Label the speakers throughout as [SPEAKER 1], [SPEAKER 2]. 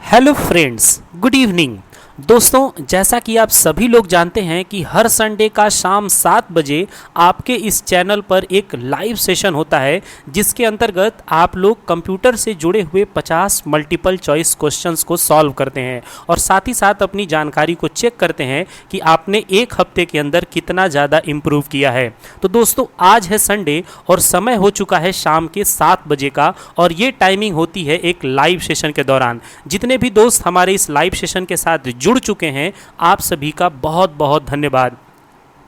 [SPEAKER 1] Hello friends, good evening. दोस्तों, जैसा कि आप सभी लोग जानते हैं कि हर संडे का शाम 7 बजे आपके इस चैनल पर एक लाइव सेशन होता है जिसके अंतर्गत आप लोग कंप्यूटर से जुड़े हुए 50 मल्टीपल चॉइस क्वेश्चंस को सॉल्व करते हैं और साथ ही साथ अपनी जानकारी को चेक करते हैं कि आपने एक हफ्ते के अंदर कितना ज़्यादा इम्प्रूव किया है। तो दोस्तों, आज है संडे और समय हो चुका है शाम के 7 बजे का और ये टाइमिंग होती है एक लाइव सेशन के दौरान। जितने भी दोस्त हमारे इस लाइव सेशन के साथ जुड़ चुके हैं, आप सभी का बहुत बहुत धन्यवाद।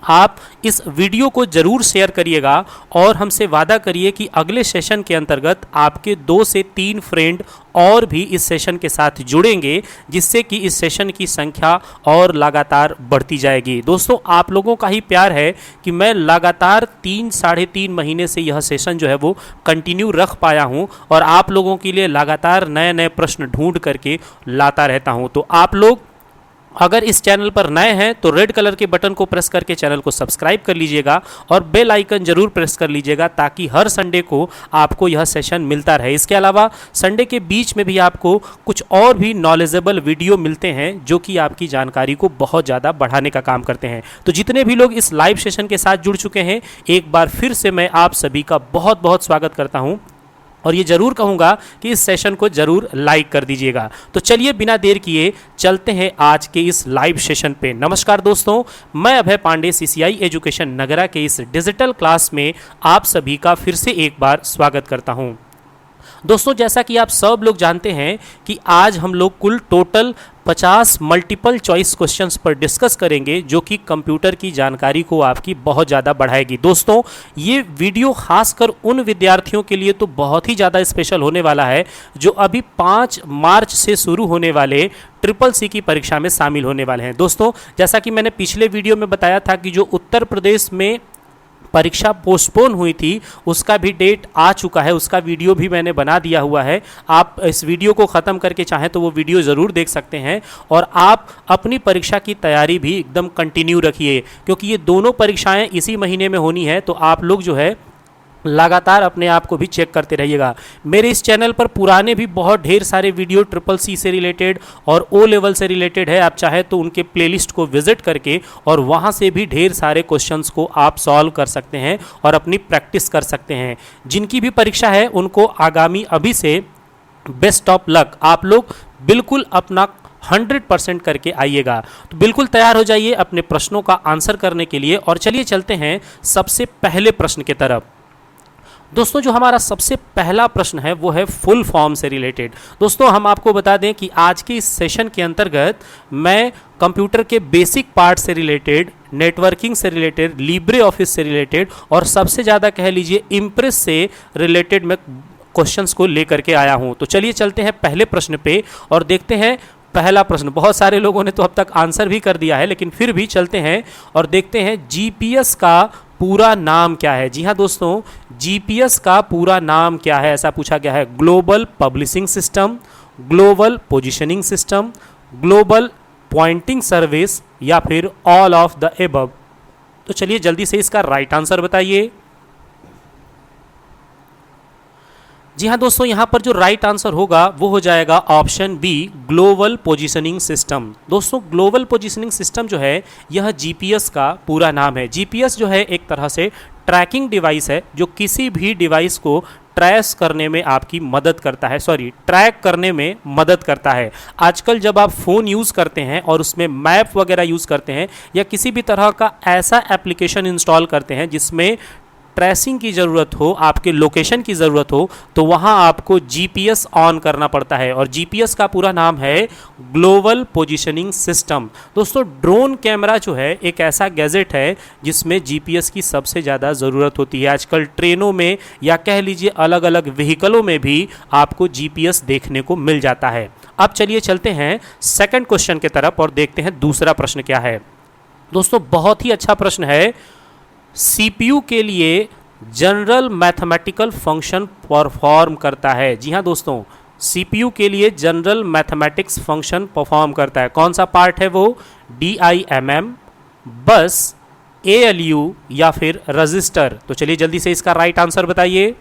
[SPEAKER 1] आप इस वीडियो को जरूर शेयर करिएगा और हमसे वादा करिए कि अगले सेशन के अंतर्गत आपके 2 से 3 फ्रेंड और भी इस सेशन के साथ जुड़ेंगे, जिससे कि इस सेशन की संख्या और लगातार बढ़ती जाएगी। दोस्तों, आप लोगों का ही प्यार है कि मैं लगातार 3-3.5 महीने से यह सेशन जो है वो कंटिन्यू रख पाया हूं और आप लोगों के लिए लगातार नए नए प्रश्न ढूंढ करके लाता रहता हूं। तो आप लोग अगर इस चैनल पर नए हैं तो रेड कलर के बटन को प्रेस करके चैनल को सब्सक्राइब कर लीजिएगा और बेल आइकन जरूर प्रेस कर लीजिएगा ताकि हर संडे को आपको यह सेशन मिलता रहे। इसके अलावा संडे के बीच में भी आपको कुछ और भी नॉलेजेबल वीडियो मिलते हैं जो कि आपकी जानकारी को बहुत ज़्यादा बढ़ाने का काम करते हैं। तो जितने भी लोग इस लाइव सेशन के साथ जुड़ चुके हैं, एक बार फिर से मैं आप सभी का बहुत बहुत स्वागत करता हूँ और ये जरूर कहूँगा कि इस सेशन को जरूर लाइक कर दीजिएगा। तो चलिए बिना देर किए चलते हैं आज के इस लाइव सेशन पे। नमस्कार दोस्तों, मैं अभय पांडे सीसीआई एजुकेशन नगरा के इस डिजिटल क्लास में आप सभी का फिर से एक बार स्वागत करता हूं। दोस्तों, जैसा कि आप सब लोग जानते हैं कि आज हम लोग कुल टोटल 50 मल्टीपल चॉइस क्वेश्चंस पर डिस्कस करेंगे जो कि कंप्यूटर की जानकारी को आपकी बहुत ज़्यादा बढ़ाएगी। दोस्तों, ये वीडियो खासकर उन विद्यार्थियों के लिए तो बहुत ही ज़्यादा स्पेशल होने वाला है जो अभी 5 मार्च से शुरू होने वाले ट्रिपल सी की परीक्षा में शामिल होने वाले हैं। दोस्तों, जैसा कि मैंने पिछले वीडियो में बताया था कि जो उत्तर प्रदेश में परीक्षा पोस्टपोन हुई थी उसका भी डेट आ चुका है, उसका वीडियो भी मैंने बना दिया हुआ है। आप इस वीडियो को ख़त्म करके चाहें तो वो वीडियो ज़रूर देख सकते हैं और आप अपनी परीक्षा की तैयारी भी एकदम कंटिन्यू रखिए क्योंकि ये दोनों परीक्षाएं इसी महीने में होनी है। तो आप लोग जो है लगातार अपने आप को भी चेक करते रहिएगा। मेरे इस चैनल पर पुराने भी बहुत ढेर सारे वीडियो ट्रिपल सी से रिलेटेड और ओ लेवल से रिलेटेड है। आप चाहे तो उनके प्लेलिस्ट को विजिट करके और वहाँ से भी ढेर सारे क्वेश्चंस को आप सॉल्व कर सकते हैं और अपनी प्रैक्टिस कर सकते हैं। जिनकी भी परीक्षा है उनको आगामी अभी से बेस्ट ऑफ लक। आप लोग बिल्कुल अपना 100% करके आइएगा। तो बिल्कुल तैयार हो जाइए अपने प्रश्नों का आंसर करने के लिए और चलिए चलते हैं सबसे पहले प्रश्न की तरफ। दोस्तों, जो हमारा सबसे पहला प्रश्न है वो है फुल फॉर्म से रिलेटेड। दोस्तों, हम आपको बता दें कि आज के इस सेशन के अंतर्गत मैं कंप्यूटर के बेसिक पार्ट से रिलेटेड, नेटवर्किंग से रिलेटेड, लिब्रे ऑफिस से रिलेटेड और सबसे ज़्यादा कह लीजिए इम्प्रेस से रिलेटेड मैं क्वेश्चंस को लेकर के आया हूँ। तो चलिए चलते हैं पहले प्रश्न पे और देखते हैं पहला प्रश्न। बहुत सारे लोगों ने तो अब तक आंसर भी कर दिया है, लेकिन फिर भी चलते हैं और देखते हैं जीपीएस का पूरा नाम क्या है। जी हाँ दोस्तों, जीपीएस का पूरा नाम क्या है ऐसा पूछा गया है। Global publishing system, global positioning system, global pointing service या फिर ऑल ऑफ द एबव। तो चलिए जल्दी से इसका राइट आंसर बताइए। जी हाँ दोस्तों, यहाँ पर जो राइट आंसर होगा वो हो जाएगा option B, global positioning system. दोस्तों, ग्लोबल पोजीशनिंग सिस्टम जो है यह जीपीएस का पूरा नाम है। जीपीएस जो है एक तरह से ट्रैकिंग डिवाइस है जो किसी भी डिवाइस को ट्रेस करने में आपकी मदद करता है, ट्रैक करने में मदद करता है। आजकल जब आप फ़ोन यूज़ करते हैं और उसमें मैप वगैरह यूज़ करते हैं या किसी भी तरह का ऐसा एप्लीकेशन इंस्टॉल करते हैं जिसमें ट्रेसिंग की ज़रूरत हो, आपके लोकेशन की ज़रूरत हो, तो वहाँ आपको जीपीएस ऑन करना पड़ता है और जीपीएस का पूरा नाम है ग्लोबल पोजीशनिंग सिस्टम। दोस्तों, ड्रोन कैमरा जो है एक ऐसा गैजेट है जिसमें जीपीएस की सबसे ज़्यादा ज़रूरत होती है। आजकल ट्रेनों में या कह लीजिए अलग अलग व्हीकलों में भी आपको जीपीएस देखने को मिल जाता है। अब चलिए चलते हैं सेकंड क्वेश्चन की तरफ और देखते हैं दूसरा प्रश्न क्या है। दोस्तों, बहुत ही अच्छा प्रश्न है। सीपीयू के लिए जनरल मैथमेटिकल फंक्शन परफॉर्म करता है। जी हाँ दोस्तों, सीपीयू के लिए जनरल मैथमेटिक्स फंक्शन परफॉर्म करता है। कौन सा पार्ट है वो? DIMM, बस, ALU या फिर रजिस्टर। तो चलिए जल्दी से इसका राइट आंसर बताइए।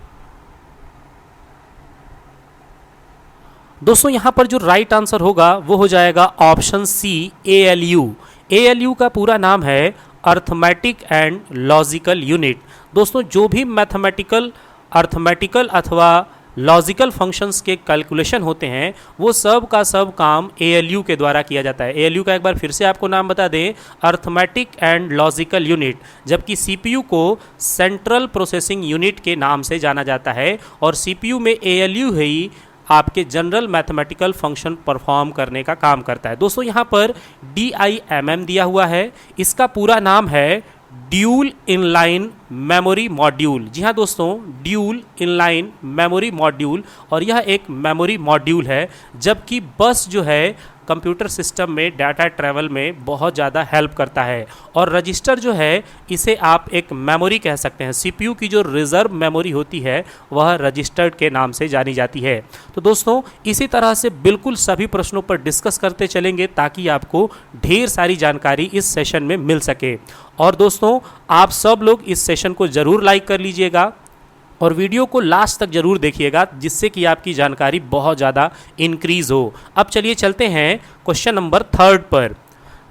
[SPEAKER 1] दोस्तों यहाँ पर जो राइट आंसर होगा वो हो जाएगा ऑप्शन सी, ALU। ALU का पूरा नाम है अर्थमेटिक एंड लॉजिकल यूनिट। दोस्तों जो भी मैथमेटिकल, अर्थमेटिकल अथवा लॉजिकल फंक्शंस के कैलकुलेशन होते हैं वो सब का सब काम ALU के द्वारा किया जाता है। ALU का एक बार फिर से आपको नाम बता दें, अर्थमेटिक एंड लॉजिकल यूनिट, जबकि CPU को सेंट्रल प्रोसेसिंग यूनिट के नाम से जाना जाता है और CPU में ALU ही आपके जनरल मैथमेटिकल फंक्शन परफॉर्म करने का काम करता है। दोस्तों यहाँ पर DIMM दिया हुआ है, इसका पूरा नाम है ड्यूल इनलाइन मेमोरी मॉड्यूल। जी हाँ दोस्तों, ड्यूल इनलाइन मेमोरी मॉड्यूल, और यह एक मेमोरी मॉड्यूल है, जबकि बस जो है कंप्यूटर सिस्टम में डाटा ट्रैवल में बहुत ज़्यादा हेल्प करता है। और रजिस्टर जो है इसे आप एक मेमोरी कह सकते हैं। CPU की जो रिज़र्व मेमोरी होती है वह रजिस्टर्ड के नाम से जानी जाती है। तो दोस्तों इसी तरह से बिल्कुल सभी प्रश्नों पर डिस्कस करते चलेंगे ताकि आपको ढेर सारी जानकारी इस सेशन में मिल सके। और दोस्तों आप सब लोग इस सेशन को ज़रूर लाइक कर लीजिएगा और वीडियो को लास्ट तक जरूर देखिएगा, जिससे कि आपकी जानकारी बहुत ज़्यादा इंक्रीज हो। अब चलिए चलते हैं क्वेश्चन नंबर 3 पर।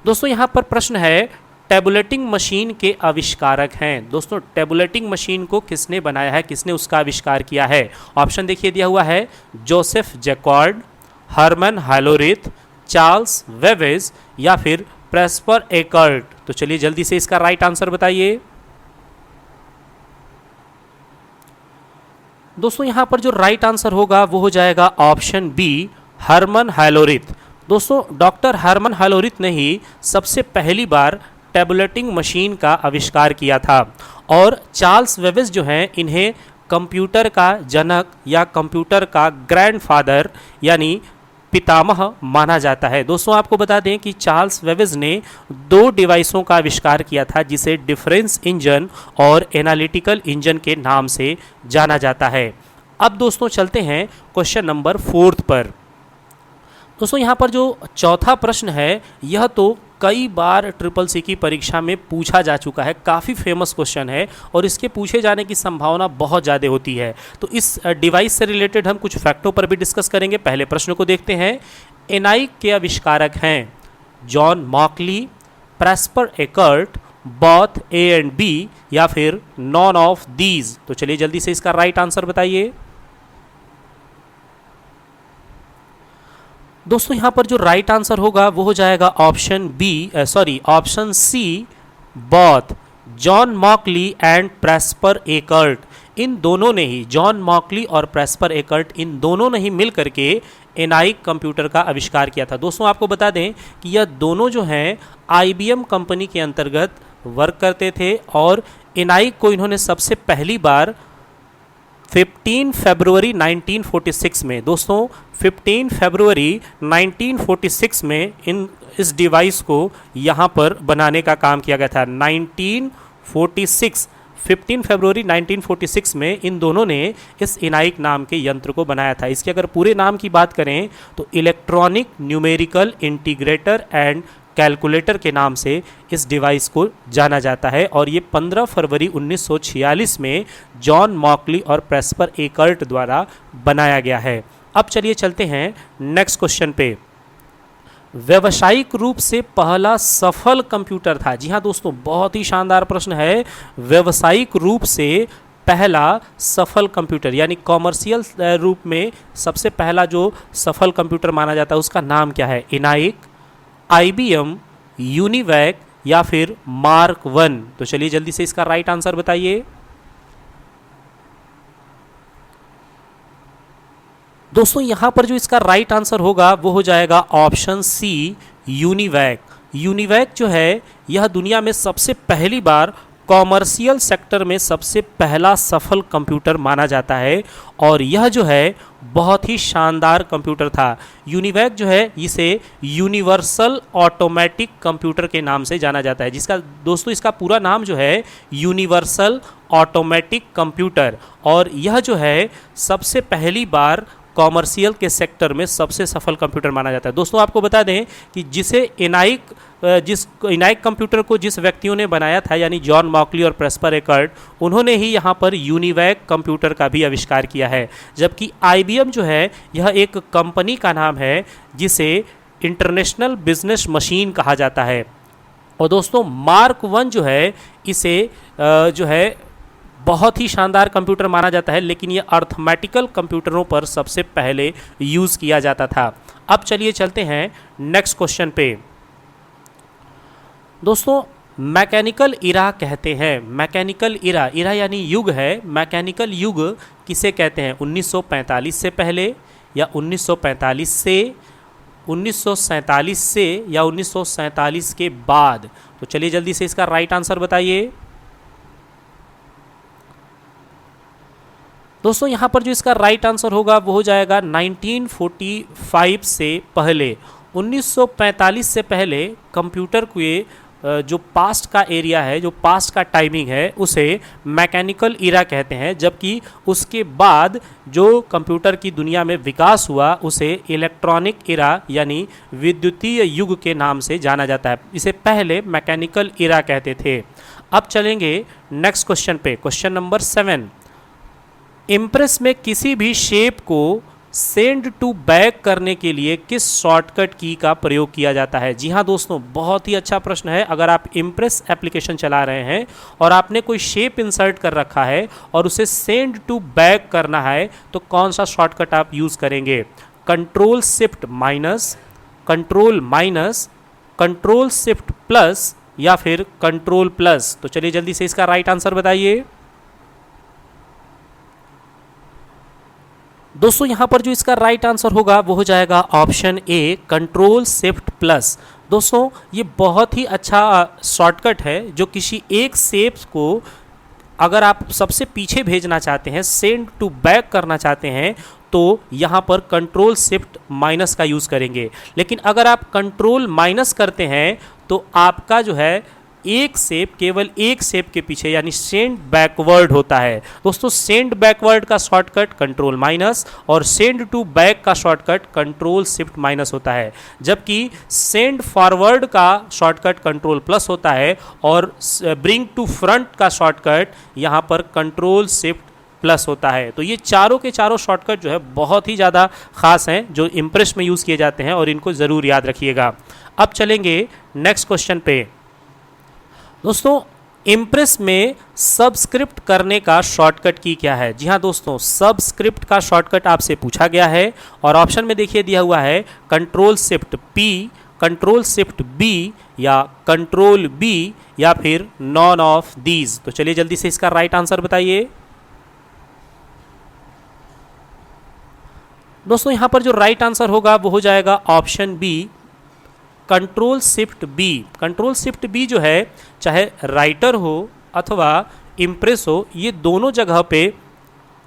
[SPEAKER 1] दोस्तों यहाँ पर प्रश्न है, टेबुलेटिंग मशीन के आविष्कारक हैं। दोस्तों टेबुलेटिंग मशीन को किसने बनाया है, किसने उसका आविष्कार किया है? ऑप्शन देखिए दिया हुआ है, जोसेफ जैकॉर्ड, हरमन हालोरिथ, चार्ल्स वेवेज या फिर प्रेस्पर एकर्ट। तो चलिए जल्दी से इसका राइट आंसर बताइए। दोस्तों यहाँ पर जो राइट आंसर होगा वो हो जाएगा ऑप्शन बी, हरमन हालोरिथ। दोस्तों डॉक्टर हरमन हालोरिथ ने ही सबसे पहली बार टेबुलेटिंग मशीन का आविष्कार किया था और चार्ल्स वेवेज जो हैं इन्हें कंप्यूटर का जनक या कंप्यूटर का ग्रैंडफादर यानी पितामह माना जाता है। दोस्तों आपको बता दें कि चार्ल्स वेवेज ने 2 डिवाइसों का आविष्कार किया था जिसे डिफरेंस इंजन और एनालिटिकल इंजन के नाम से जाना जाता है। अब दोस्तों चलते हैं क्वेश्चन नंबर 4 पर। दोस्तों यहाँ पर जो चौथा प्रश्न है यह तो कई बार CCC की परीक्षा में पूछा जा चुका है, काफ़ी फेमस क्वेश्चन है और इसके पूछे जाने की संभावना बहुत ज़्यादा होती है। तो इस डिवाइस से रिलेटेड हम कुछ फैक्टों पर भी डिस्कस करेंगे। पहले प्रश्न को देखते हैं। एनआई के आविष्कारक हैं John मॉकली, प्रेस्पर Eckert, both A and B या फिर नॉन ऑफ दीज। तो चलिए जल्दी से इसका राइट आंसर बताइए। दोस्तों यहाँ पर जो राइट आंसर होगा वो हो जाएगा option C, both, John Mauchly and Presper Eckert. इन दोनों ने ही, जॉन मॉकली और प्रेस्पर एकर्ट, इन दोनों ने ही मिल करके एनआई कंप्यूटर का आविष्कार किया था। दोस्तों आपको बता दें कि यह दोनों जो हैं IBM कंपनी के अंतर्गत वर्क करते थे और एनआई को इन्होंने सबसे पहली बार 15 फरवरी 1946 में, दोस्तों 15 फरवरी 1946 में इस डिवाइस को यहाँ पर बनाने का काम किया गया था। 15 फरवरी 1946 में इन दोनों ने इस इनाइक नाम के यंत्र को बनाया था। इसके अगर पूरे नाम की बात करें तो electronic numerical integrator and calculator के नाम से इस डिवाइस को जाना जाता है और ये 15 फरवरी 1946 में जॉन मॉकली और प्रेस्पर एकर्ट द्वारा बनाया गया है। अब चलिए चलते हैं नेक्स्ट क्वेश्चन पे। व्यावसायिक रूप से पहला सफल कंप्यूटर था। जी हाँ दोस्तों, बहुत ही शानदार प्रश्न है। व्यावसायिक रूप से पहला सफल कंप्यूटर यानी कॉमर्शियल रूप में सबसे पहला जो सफल कंप्यूटर माना जाता है उसका नाम क्या है? इनाइक, IBM, यूनिवैक या फिर मार्क 1। तो चलिए जल्दी से इसका राइट आंसर बताइए। दोस्तों यहाँ पर जो इसका राइट आंसर होगा वो हो जाएगा ऑप्शन सी, यूनिवैक। यूनिवैक जो है यह दुनिया में सबसे पहली बार कॉमर्शियल सेक्टर में सबसे पहला सफल कंप्यूटर माना जाता है और यह जो है बहुत ही शानदार कंप्यूटर था। यूनिवैक जो है इसे यूनिवर्सल ऑटोमेटिक कंप्यूटर के नाम से जाना जाता है, जिसका दोस्तों इसका पूरा नाम जो है यूनिवर्सल ऑटोमेटिक कंप्यूटर, और यह जो है सबसे पहली बार कॉमर्शियल के सेक्टर में सबसे सफल कंप्यूटर माना जाता है। दोस्तों आपको बता दें कि जिस इनाइक कंप्यूटर को जिस व्यक्तियों ने बनाया था यानी जॉन मॉकली और प्रेस्पर एकर्ट, उन्होंने ही यहाँ पर यूनिवैक कंप्यूटर का भी आविष्कार किया है। जबकि IBM जो है यह एक कंपनी का नाम है जिसे इंटरनेशनल बिजनेस मशीन कहा जाता है। और दोस्तों मार्क 1 जो है इसे जो है बहुत ही शानदार कंप्यूटर माना जाता है, लेकिन यह अर्थमेटिकल कंप्यूटरों पर सबसे पहले यूज़ किया जाता था। अब चलिए चलते हैं नेक्स्ट क्वेश्चन पे। दोस्तों मैकेनिकल इरा कहते हैं, मैकेनिकल इरा यानी युग है, मैकेनिकल युग किसे कहते हैं? 1945 से पहले या 1945 से, 1947 से या 1947 के बाद? तो चलिए जल्दी से इसका राइट आंसर बताइए। दोस्तों यहाँ पर जो इसका राइट आंसर होगा वो हो जाएगा 1945 से पहले। 1945 से पहले कंप्यूटर के जो पास्ट का एरिया है, जो पास्ट का टाइमिंग है, उसे मैकेनिकल इरा कहते हैं। जबकि उसके बाद जो कंप्यूटर की दुनिया में विकास हुआ उसे इलेक्ट्रॉनिक इरा यानी विद्युतीय युग के नाम से जाना जाता है। इसे पहले मैकेनिकल इरा कहते थे। अब चलेंगे नेक्स्ट क्वेश्चन पे, क्वेश्चन नंबर 7। इम्प्रेस में किसी भी शेप को सेंड टू बैक करने के लिए किस शॉर्टकट की का प्रयोग किया जाता है? जी हाँ दोस्तों, बहुत ही अच्छा प्रश्न है। अगर आप इम्प्रेस एप्लीकेशन चला रहे हैं और आपने कोई शेप इंसर्ट कर रखा है और उसे सेंड टू बैक करना है तो कौन सा शॉर्टकट आप यूज़ करेंगे? Control shift minus, control minus, control shift plus या फिर कंट्रोल प्लस? तो चलिए जल्दी से इसका राइट आंसर बताइए। दोस्तों यहाँ पर जो इसका राइट आंसर होगा वो हो जाएगा option A, control shift plus. दोस्तों ये बहुत ही अच्छा शॉर्टकट है जो किसी एक शेप को अगर आप सबसे पीछे भेजना चाहते हैं, सेंड टू बैक करना चाहते हैं, तो यहाँ पर कंट्रोल शिफ्ट माइनस का यूज़ करेंगे। लेकिन अगर आप कंट्रोल माइनस करते हैं तो आपका जो है एक शेप केवल एक शेप के पीछे यानी सेंड बैकवर्ड होता है। दोस्तों सेंड बैकवर्ड का शॉर्टकट कंट्रोल माइनस और सेंड टू बैक का शॉर्टकट कंट्रोल शिफ्ट माइनस होता है। जबकि सेंड फॉरवर्ड का शॉर्टकट कंट्रोल प्लस होता है और ब्रिंग टू फ्रंट का शॉर्टकट यहाँ पर कंट्रोल शिफ्ट प्लस होता है। तो ये चारों के चारों शॉर्टकट जो है बहुत ही ज़्यादा खास हैं जो इम्प्रेस में यूज़ किए जाते हैं और इनको ज़रूर याद रखिएगा। अब चलेंगे नेक्स्ट क्वेश्चन पे। दोस्तों इम्प्रेस में सबस्क्रिप्ट करने का शॉर्टकट की क्या है? जी हाँ दोस्तों, सबस्क्रिप्ट का शॉर्टकट आपसे पूछा गया है और ऑप्शन में देखिए दिया हुआ है control shift P, control shift B या कंट्रोल बी या फिर नॉन ऑफ दीज। तो चलिए जल्दी से इसका राइट आंसर बताइए। दोस्तों यहाँ पर जो राइट आंसर होगा वो हो जाएगा option B, control shift B. Control shift B जो है चाहे राइटर हो अथवा इम्प्रेस हो, ये दोनों जगह पे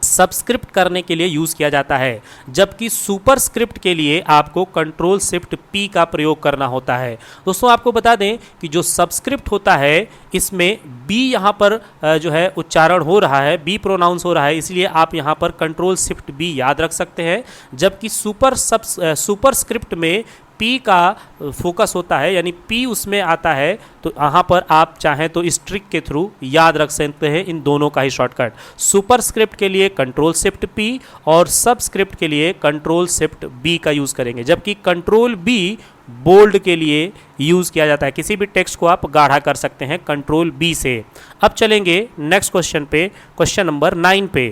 [SPEAKER 1] सबस्क्रिप्ट करने के लिए यूज़ किया जाता है। जबकि सुपर स्क्रिप्ट के लिए आपको कंट्रोल शिफ्ट पी का प्रयोग करना होता है। दोस्तों आपको बता दें कि जो सबस्क्रिप्ट होता है इसमें बी यहाँ पर जो है उच्चारण हो रहा है, बी प्रोनाउंस हो रहा है, इसलिए आप यहाँ पर कंट्रोल शिफ्ट बी याद रख सकते हैं। जबकि सुपर स्क्रिप्ट में पी का फोकस होता है यानी पी उसमें आता है, तो यहाँ पर आप चाहें तो इस ट्रिक के थ्रू याद रख सकते हैं इन दोनों का ही शॉर्टकट। सुपर स्क्रिप्ट के लिए कंट्रोल शिफ्ट पी और सब स्क्रिप्ट के लिए कंट्रोल शिफ्ट बी का यूज़ करेंगे। जबकि कंट्रोल बी बोल्ड के लिए यूज़ किया जाता है, किसी भी टेक्स्ट को आप गाढ़ा कर सकते हैं कंट्रोल बी से। अब चलेंगे नेक्स्ट क्वेश्चन पे, क्वेश्चन नंबर 9 पे।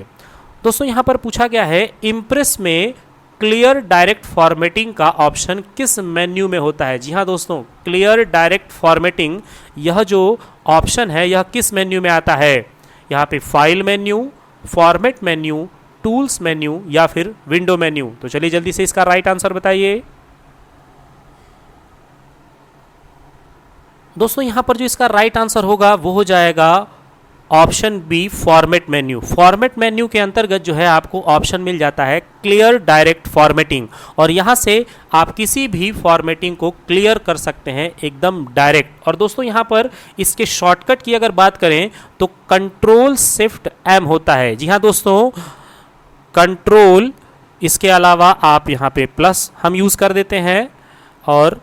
[SPEAKER 1] दोस्तों यहाँ पर पूछा गया है इम्प्रेस में क्लियर डायरेक्ट फॉर्मेटिंग का ऑप्शन किस मेन्यू में होता है? जी हाँ दोस्तों, क्लियर डायरेक्ट फॉर्मेटिंग यह जो ऑप्शन है यह किस मेन्यू में आता है? यहाँ पे file menu, format menu, tools menu या फिर विंडो मेन्यू? तो चलिए जल्दी से इसका राइट आंसर बताइए। दोस्तों यहाँ पर जो इसका राइट आंसर होगा वो हो जाएगा option B, format menu. Format menu के अंतर्गत जो है आपको ऑप्शन मिल जाता है क्लियर डायरेक्ट फॉर्मेटिंग और यहाँ से आप किसी भी फॉर्मेटिंग को क्लियर कर सकते हैं एकदम डायरेक्ट। और दोस्तों यहाँ पर इसके शॉर्टकट की अगर बात करें तो कंट्रोल शिफ्ट एम होता है। जी हाँ दोस्तों, कंट्रोल इसके अलावा आप यहाँ पे प्लस हम यूज़ कर देते हैं और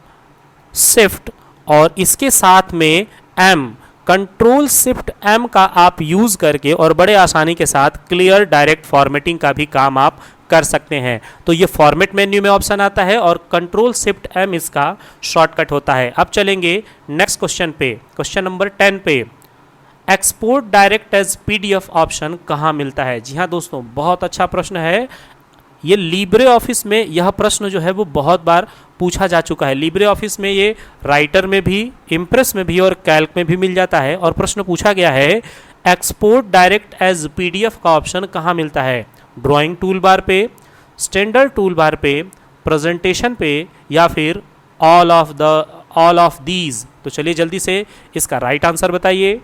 [SPEAKER 1] शिफ्ट और इसके साथ में एम, कंट्रोल शिफ्ट एम का आप यूज़ करके और बड़े आसानी के साथ क्लियर डायरेक्ट फॉर्मेटिंग का भी काम आप कर सकते हैं। तो ये फॉर्मेट मेन्यू में ऑप्शन आता है और कंट्रोल शिफ्ट एम इसका शॉर्टकट होता है। अब चलेंगे नेक्स्ट क्वेश्चन पे, क्वेश्चन नंबर 10 पे, export direct as PDF option कहाँ मिलता है? जी हाँ दोस्तों, बहुत अच्छा प्रश्न है। ये लिब्रे ऑफिस में यह प्रश्न जो है वो बहुत बार पूछा जा चुका है। लिब्रे ऑफिस में ये राइटर में भी, इम्प्रेस में भी और कैल्क में भी मिल जाता है। और प्रश्न पूछा गया है एक्सपोर्ट डायरेक्ट एज पीडीएफ का ऑप्शन कहाँ मिलता है? ड्राइंग टूल बार पे, स्टैंडर्ड टूल बार पे, प्रेजेंटेशन पे या फिर ऑल ऑफ दीज? तो चलिए जल्दी से इसका राइट आंसर बताइए।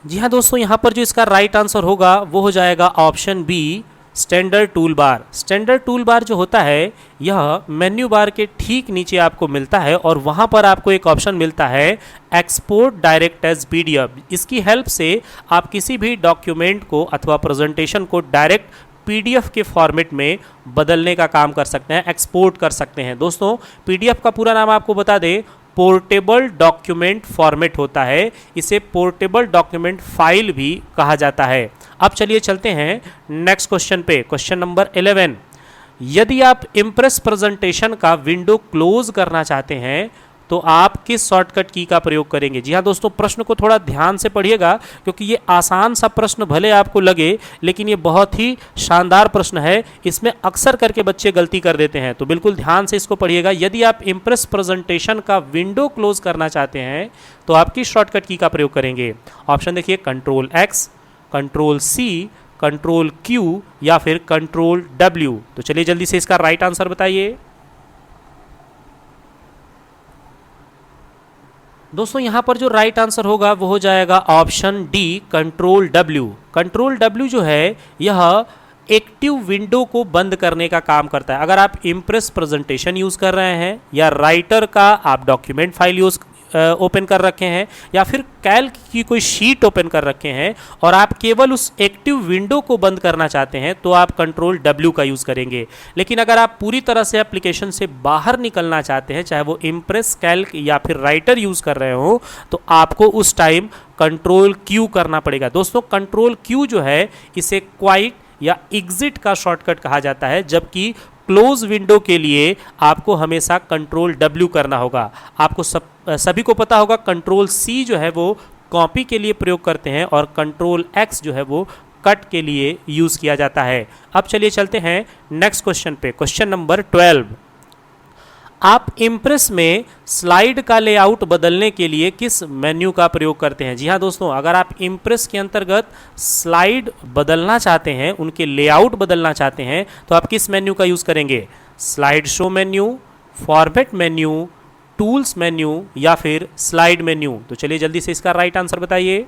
[SPEAKER 1] जी हाँ दोस्तों, यहाँ पर जो इसका राइट आंसर होगा वो हो जाएगा option B, standard toolbar. Standard toolbar जो होता है यह मेन्यू बार के ठीक नीचे आपको मिलता है और वहाँ पर आपको एक ऑप्शन मिलता है एक्सपोर्ट डायरेक्ट एज पीडीएफ। इसकी हेल्प से आप किसी भी डॉक्यूमेंट को अथवा प्रेजेंटेशन को डायरेक्ट पीडीएफ के फॉर्मेट में बदलने का काम कर सकते हैं, एक्सपोर्ट कर सकते हैं। दोस्तों पीडीएफ का पूरा नाम आपको बता दें, पोर्टेबल डॉक्यूमेंट फॉर्मेट होता है। इसे पोर्टेबल डॉक्यूमेंट फाइल भी कहा जाता है। अब चलिए चलते हैं नेक्स्ट क्वेश्चन पे, क्वेश्चन नंबर 11। यदि आप इम्प्रेस प्रेजेंटेशन का विंडो क्लोज करना चाहते हैं तो आप किस शॉर्टकट की का प्रयोग करेंगे? जी हाँ दोस्तों, प्रश्न को थोड़ा ध्यान से पढ़िएगा क्योंकि ये आसान सा प्रश्न भले आपको लगे लेकिन ये बहुत ही शानदार प्रश्न है। इसमें अक्सर करके बच्चे गलती कर देते हैं, तो बिल्कुल ध्यान से इसको पढ़िएगा। यदि आप इम्प्रेस प्रेजेंटेशन का विंडो क्लोज करना चाहते हैं तो आप किस शॉर्टकट की का प्रयोग करेंगे? ऑप्शन देखिए, control X, control C, control Q या फिर कंट्रोल डब्ल्यू। तो चलिए जल्दी से इसका राइट आंसर बताइए। दोस्तों यहाँ पर जो राइट आंसर होगा वो हो जाएगा option D, control W. Control W जो है यह एक्टिव विंडो को बंद करने का काम करता है। अगर आप इम्प्रेस प्रेजेंटेशन यूज़ कर रहे हैं या राइटर का आप डॉक्यूमेंट फाइल यूज़ ओपन कर रखे हैं या फिर कैल्क की कोई शीट ओपन कर रखे हैं और आप केवल उस एक्टिव विंडो को बंद करना चाहते हैं तो आप कंट्रोल डब्ल्यू का यूज़ करेंगे। लेकिन अगर आप पूरी तरह से एप्लीकेशन से बाहर निकलना चाहते हैं, चाहे वो इम्प्रेस, कैल्क या फिर राइटर यूज़ कर रहे हो, तो आपको उस टाइम कंट्रोल क्यू करना पड़ेगा। दोस्तों कंट्रोल क्यू जो है इसे क्वाइट या एग्जिट का शॉर्टकट कहा जाता है, जबकि क्लोज विंडो के लिए आपको हमेशा कंट्रोल डब्ल्यू करना होगा। आपको सभी को पता होगा कंट्रोल सी जो है वो कॉपी के लिए प्रयोग करते हैं और कंट्रोल एक्स जो है वो कट के लिए यूज़ किया जाता है। अब चलिए चलते हैं नेक्स्ट क्वेश्चन पे, क्वेश्चन नंबर 12। आप इम्प्रेस में स्लाइड का लेआउट बदलने के लिए किस मेन्यू का प्रयोग करते हैं? जी हाँ दोस्तों, अगर आप इम्प्रेस के अंतर्गत स्लाइड बदलना चाहते हैं, उनके लेआउट बदलना चाहते हैं, तो आप किस मेन्यू का यूज़ करेंगे? Slide show menu, format menu, tools menu या फिर स्लाइड मेन्यू? तो चलिए जल्दी से इसका राइट आंसर बताइए।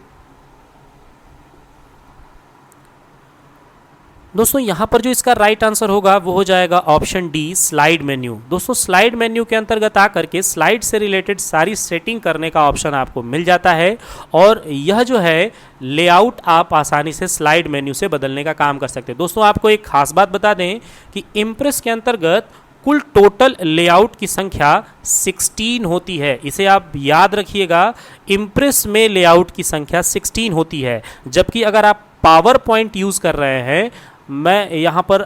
[SPEAKER 1] दोस्तों यहाँ पर जो इसका राइट आंसर होगा वो हो जाएगा ऑप्शन डी, स्लाइड मेन्यू। दोस्तों स्लाइड मेन्यू के अंतर्गत आकर के स्लाइड से रिलेटेड सारी सेटिंग करने का ऑप्शन आपको मिल जाता है और यह जो है लेआउट आप आसानी से स्लाइड मेन्यू से बदलने का काम कर सकते हैं। दोस्तों आपको एक खास बात बता दें कि इम्प्रेस के अंतर्गत कुल टोटल लेआउट की संख्या 16 होती है। इसे आप याद रखिएगा, इम्प्रेस में लेआउट की संख्या 16 होती है, जबकि अगर आप पावर पॉइंट यूज़ कर रहे हैं, मैं यहाँ पर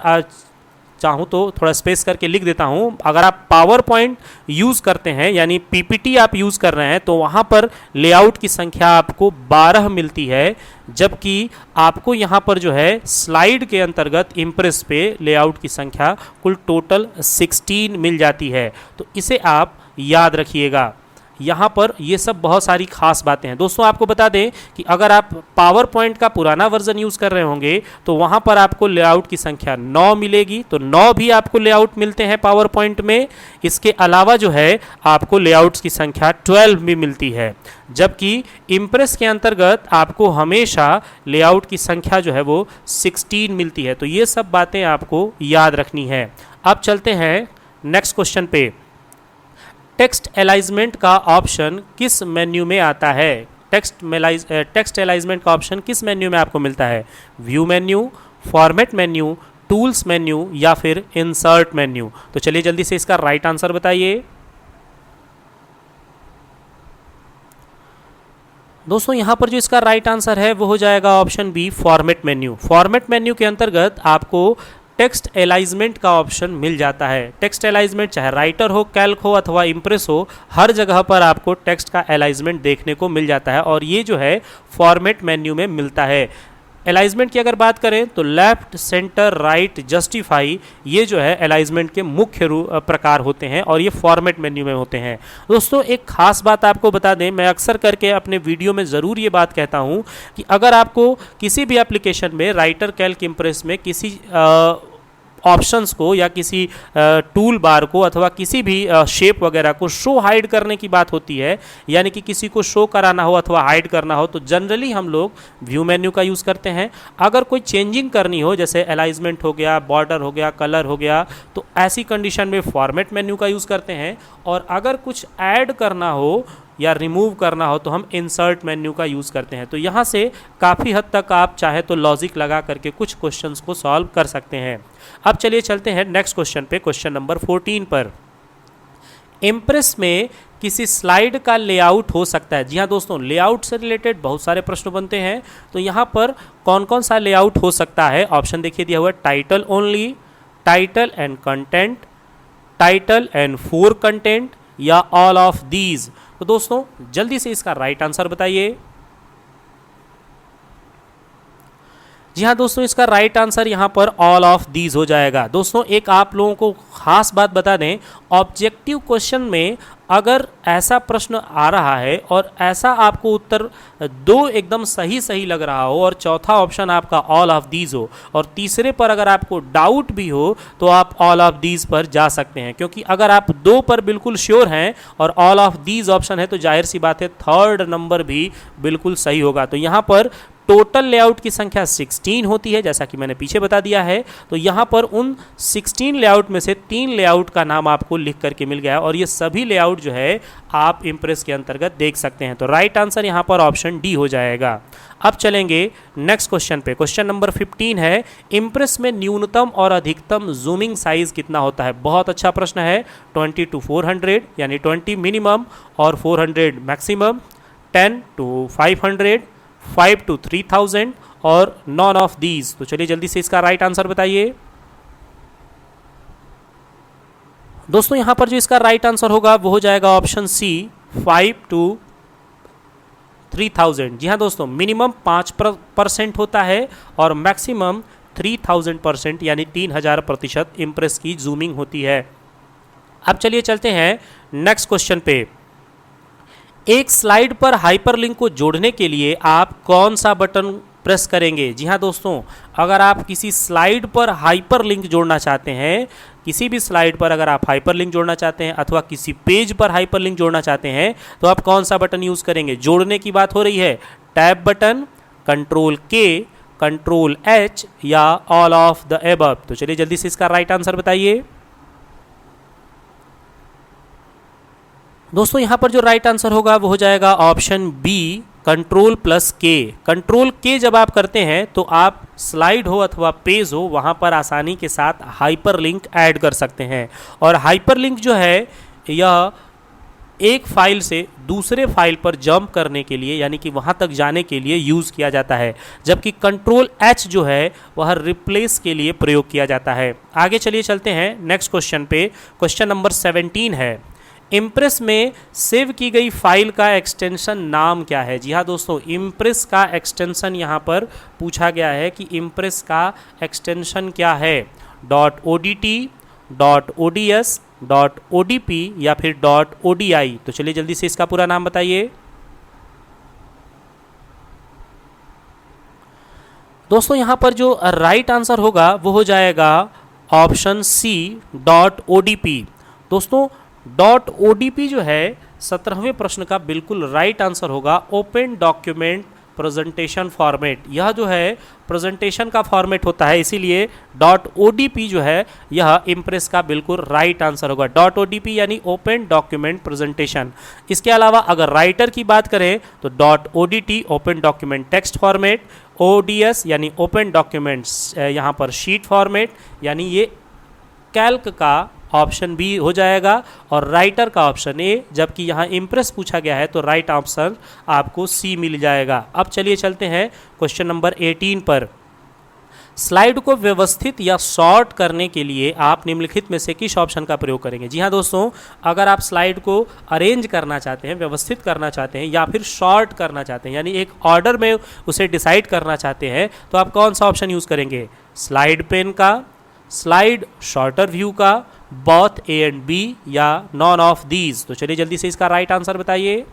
[SPEAKER 1] चाहूँ तो थोड़ा स्पेस करके लिख देता हूँ, अगर आप पावर पॉइंट यूज़ करते हैं यानी पीपीटी आप यूज़ कर रहे हैं तो वहाँ पर लेआउट की संख्या आपको 12 मिलती है, जबकि आपको यहाँ पर जो है स्लाइड के अंतर्गत इम्प्रेस पे लेआउट की संख्या कुल टोटल 16 मिल जाती है। तो इसे आप याद रखिएगा। यहाँ पर ये सब बहुत सारी खास बातें हैं। दोस्तों आपको बता दें कि अगर आप पावर पॉइंट का पुराना वर्जन यूज़ कर रहे होंगे तो वहाँ पर आपको लेआउट की संख्या 9 मिलेगी, तो 9 भी आपको लेआउट मिलते हैं पावर पॉइंट में। इसके अलावा जो है आपको लेआउट्स की संख्या 12 भी मिलती है, जबकि इम्प्रेस के अंतर्गत आपको हमेशा लेआउट की संख्या जो है वो 16 मिलती है। तो ये सब बातें आपको याद रखनी है। अब चलते हैं नेक्स्ट क्वेश्चन पे। टेक्स्ट अलाइनमेंट का ऑप्शन किस मेन्यू में आता है? टेक्स्ट अलाइजमेंट का ऑप्शन किस मेन्यू में आपको मिलता है? View menu, format menu, tools menu या फिर इंसर्ट मेन्यू? तो चलिए जल्दी से इसका राइट आंसर बताइए। दोस्तों यहाँ पर जो इसका राइट आंसर है वो हो जाएगा option B, format menu. Format menu के अंतर्गत आपको टेक्स्ट अलाइजमेंट का ऑप्शन मिल जाता है। टेक्स्ट अलाइजमेंट चाहे राइटर हो, कैल्क हो अथवा इम्प्रेस हो, हर जगह पर आपको टेक्स्ट का अलाइजमेंट देखने को मिल जाता है और ये जो है फॉर्मेट मेन्यू में मिलता है। अलाइजमेंट की अगर बात करें तो लेफ्ट, सेंटर, राइट, जस्टिफाई, ये जो है अलाइजमेंट के मुख्य प्रकार होते हैं और ये फॉर्मेट मेन्यू में होते हैं। दोस्तों एक खास बात आपको बता दें, मैं अक्सर करके अपने वीडियो में ज़रूर ये बात कहता हूँ कि अगर आपको किसी भी एप्लीकेशन में, राइटर, कैल्क, इम्प्रेस में किसी ऑप्शंस को या किसी टूल बार को अथवा किसी भी शेप वगैरह को शो हाइड करने की बात होती है, यानी कि किसी को शो कराना हो अथवा हाइड करना हो, तो जनरली हम लोग व्यू मेन्यू का यूज़ करते हैं। अगर कोई चेंजिंग करनी हो, जैसे अलाइजमेंट हो गया, बॉर्डर हो गया, कलर हो गया, तो ऐसी कंडीशन में फॉर्मेट मेन्यू का यूज़ करते हैं। और अगर कुछ ऐड करना हो या रिमूव करना हो तो हम इंसर्ट मेन्यू का यूज़ करते हैं। तो यहाँ से काफ़ी हद तक आप चाहे तो लॉजिक लगा करके कुछ क्वेश्चंस को सॉल्व कर सकते हैं। अब चलिए चलते हैं नेक्स्ट क्वेश्चन पे, क्वेश्चन नंबर 14 पर। इम्प्रेस में किसी स्लाइड का लेआउट हो सकता है। जी हाँ दोस्तों, लेआउट से रिलेटेड बहुत सारे प्रश्न बनते हैं, तो यहाँ पर कौन कौन सा लेआउट हो सकता है? ऑप्शन देखिए दिया हुआ है, title only, title and content, title and four content या ऑल ऑफ दीज। तो दोस्तों जल्दी से इसका राइट आंसर बताइए। जी हाँ दोस्तों, इसका राइट आंसर यहाँ पर ऑल ऑफ दीज हो जाएगा। दोस्तों एक आप लोगों को खास बात बता दें, ऑब्जेक्टिव क्वेश्चन में अगर ऐसा प्रश्न आ रहा है और ऐसा आपको उत्तर दो एकदम सही सही लग रहा हो और चौथा ऑप्शन आपका ऑल ऑफ दीज हो और तीसरे पर अगर आपको डाउट भी हो तो आप ऑल ऑफ दीज पर जा सकते हैं, क्योंकि अगर आप दो पर बिल्कुल श्योर हैं और ऑल ऑफ दीज ऑप्शन है तो जाहिर सी बात है थर्ड नंबर भी बिल्कुल सही होगा। तो यहाँ पर टोटल लेआउट की संख्या 16 होती है, जैसा कि मैंने पीछे बता दिया है। तो यहाँ पर उन 16 लेआउट में से 3 लेआउट का नाम आपको लिख करके मिल गया है और ये सभी लेआउट जो है आप इम्प्रेस के अंतर्गत देख सकते हैं। तो राइट आंसर यहाँ पर ऑप्शन डी हो जाएगा। अब चलेंगे नेक्स्ट क्वेश्चन पे, क्वेश्चन नंबर 15 है, इम्प्रेस में न्यूनतम और अधिकतम जूमिंग साइज कितना होता है? बहुत अच्छा प्रश्न है। 20 to 400 यानी 20 मिनिमम और 400 मैक्सिमम, 10 to 500, 5 to 3000 और नॉन ऑफ दीज। तो चलिए जल्दी से इसका राइट आंसर बताइए। दोस्तों यहां पर जो इसका राइट आंसर होगा वो हो जाएगा ऑप्शन सी, 5 to 3000। जी हाँ दोस्तों, मिनिमम 5% होता है और मैक्सिमम 3000% यानी 3000% इम्प्रेस की जूमिंग होती है। अब चलिए चलते हैं नेक्स्ट क्वेश्चन पे। एक स्लाइड पर हाइपरलिंक को जोड़ने के लिए आप कौन सा बटन प्रेस करेंगे? जी हाँ दोस्तों, अगर आप किसी स्लाइड पर हाइपरलिंक जोड़ना चाहते हैं, किसी भी स्लाइड पर अगर आप हाइपरलिंक जोड़ना चाहते हैं अथवा किसी पेज पर हाइपरलिंक जोड़ना चाहते हैं तो आप कौन सा बटन यूज़ करेंगे? जोड़ने की बात हो रही है, टैब बटन, कंट्रोल के, कंट्रोल एच या ऑल ऑफ द एबव। तो चलिए जल्दी से इसका राइट आंसर बताइए। दोस्तों यहाँ पर जो राइट आंसर होगा वो हो जाएगा ऑप्शन बी, कंट्रोल प्लस के। कंट्रोल के जब आप करते हैं तो आप स्लाइड हो अथवा पेज हो वहाँ पर आसानी के साथ हाइपरलिंक ऐड कर सकते हैं। और हाइपरलिंक जो है यह एक फाइल से दूसरे फाइल पर जंप करने के लिए यानी कि वहाँ तक जाने के लिए यूज़ किया जाता है, जबकि कंट्रोल एच जो है वह रिप्लेस के लिए प्रयोग किया जाता है। आगे चलिए चलते हैं नेक्स्ट क्वेश्चन पे, क्वेश्चन नंबर 17 है, इम्प्रेस में सेव की गई फाइल का एक्सटेंशन नाम क्या है? जी हाँ दोस्तों, इम्प्रेस का एक्सटेंशन यहाँ पर पूछा गया है कि इम्प्रेस का एक्सटेंशन क्या है? .odt, .ods, .odp या फिर .odi। तो चलिए जल्दी से इसका पूरा नाम बताइए। दोस्तों यहाँ पर जो राइट आंसर होगा वो हो जाएगा ऑप्शन सी, .odp। दोस्तों .odp जो है 17वें प्रश्न का बिल्कुल राइट आंसर होगा, ओपन डॉक्यूमेंट प्रेजेंटेशन फॉर्मेट, यह जो है प्रेजेंटेशन का फॉर्मेट होता है, इसीलिए .odp जो है यह इम्प्रेस का बिल्कुल राइट आंसर होगा। .odp यानी ओपन डॉक्यूमेंट प्रेजेंटेशन। इसके अलावा अगर राइटर की बात करें तो .odt open document text format, ODS यानी ओपन डॉक्यूमेंट्स यहाँ पर शीट फॉर्मेट, यानी ये कैल्क का ऑप्शन बी हो जाएगा और राइटर का ऑप्शन ए, जबकि यहाँ इम्प्रेस पूछा गया है तो राइट ऑप्शन आपको सी मिल जाएगा। अब चलिए चलते हैं क्वेश्चन नंबर 18 पर। स्लाइड को व्यवस्थित या शॉर्ट करने के लिए आप निम्नलिखित में से किस ऑप्शन का प्रयोग करेंगे? जी हाँ दोस्तों, अगर आप स्लाइड को अरेंज करना चाहते हैं, व्यवस्थित करना चाहते हैं या फिर शॉर्ट करना चाहते हैं, यानी एक ऑर्डर में उसे डिसाइड करना चाहते हैं, तो आप कौन सा ऑप्शन यूज़ करेंगे? स्लाइड पेन का, स्लाइड शॉर्टर व्यू का, बोथ ए एंड बी या नॉन ऑफ दीज? तो चलिए जल्दी से इसका राइट आंसर बताइए।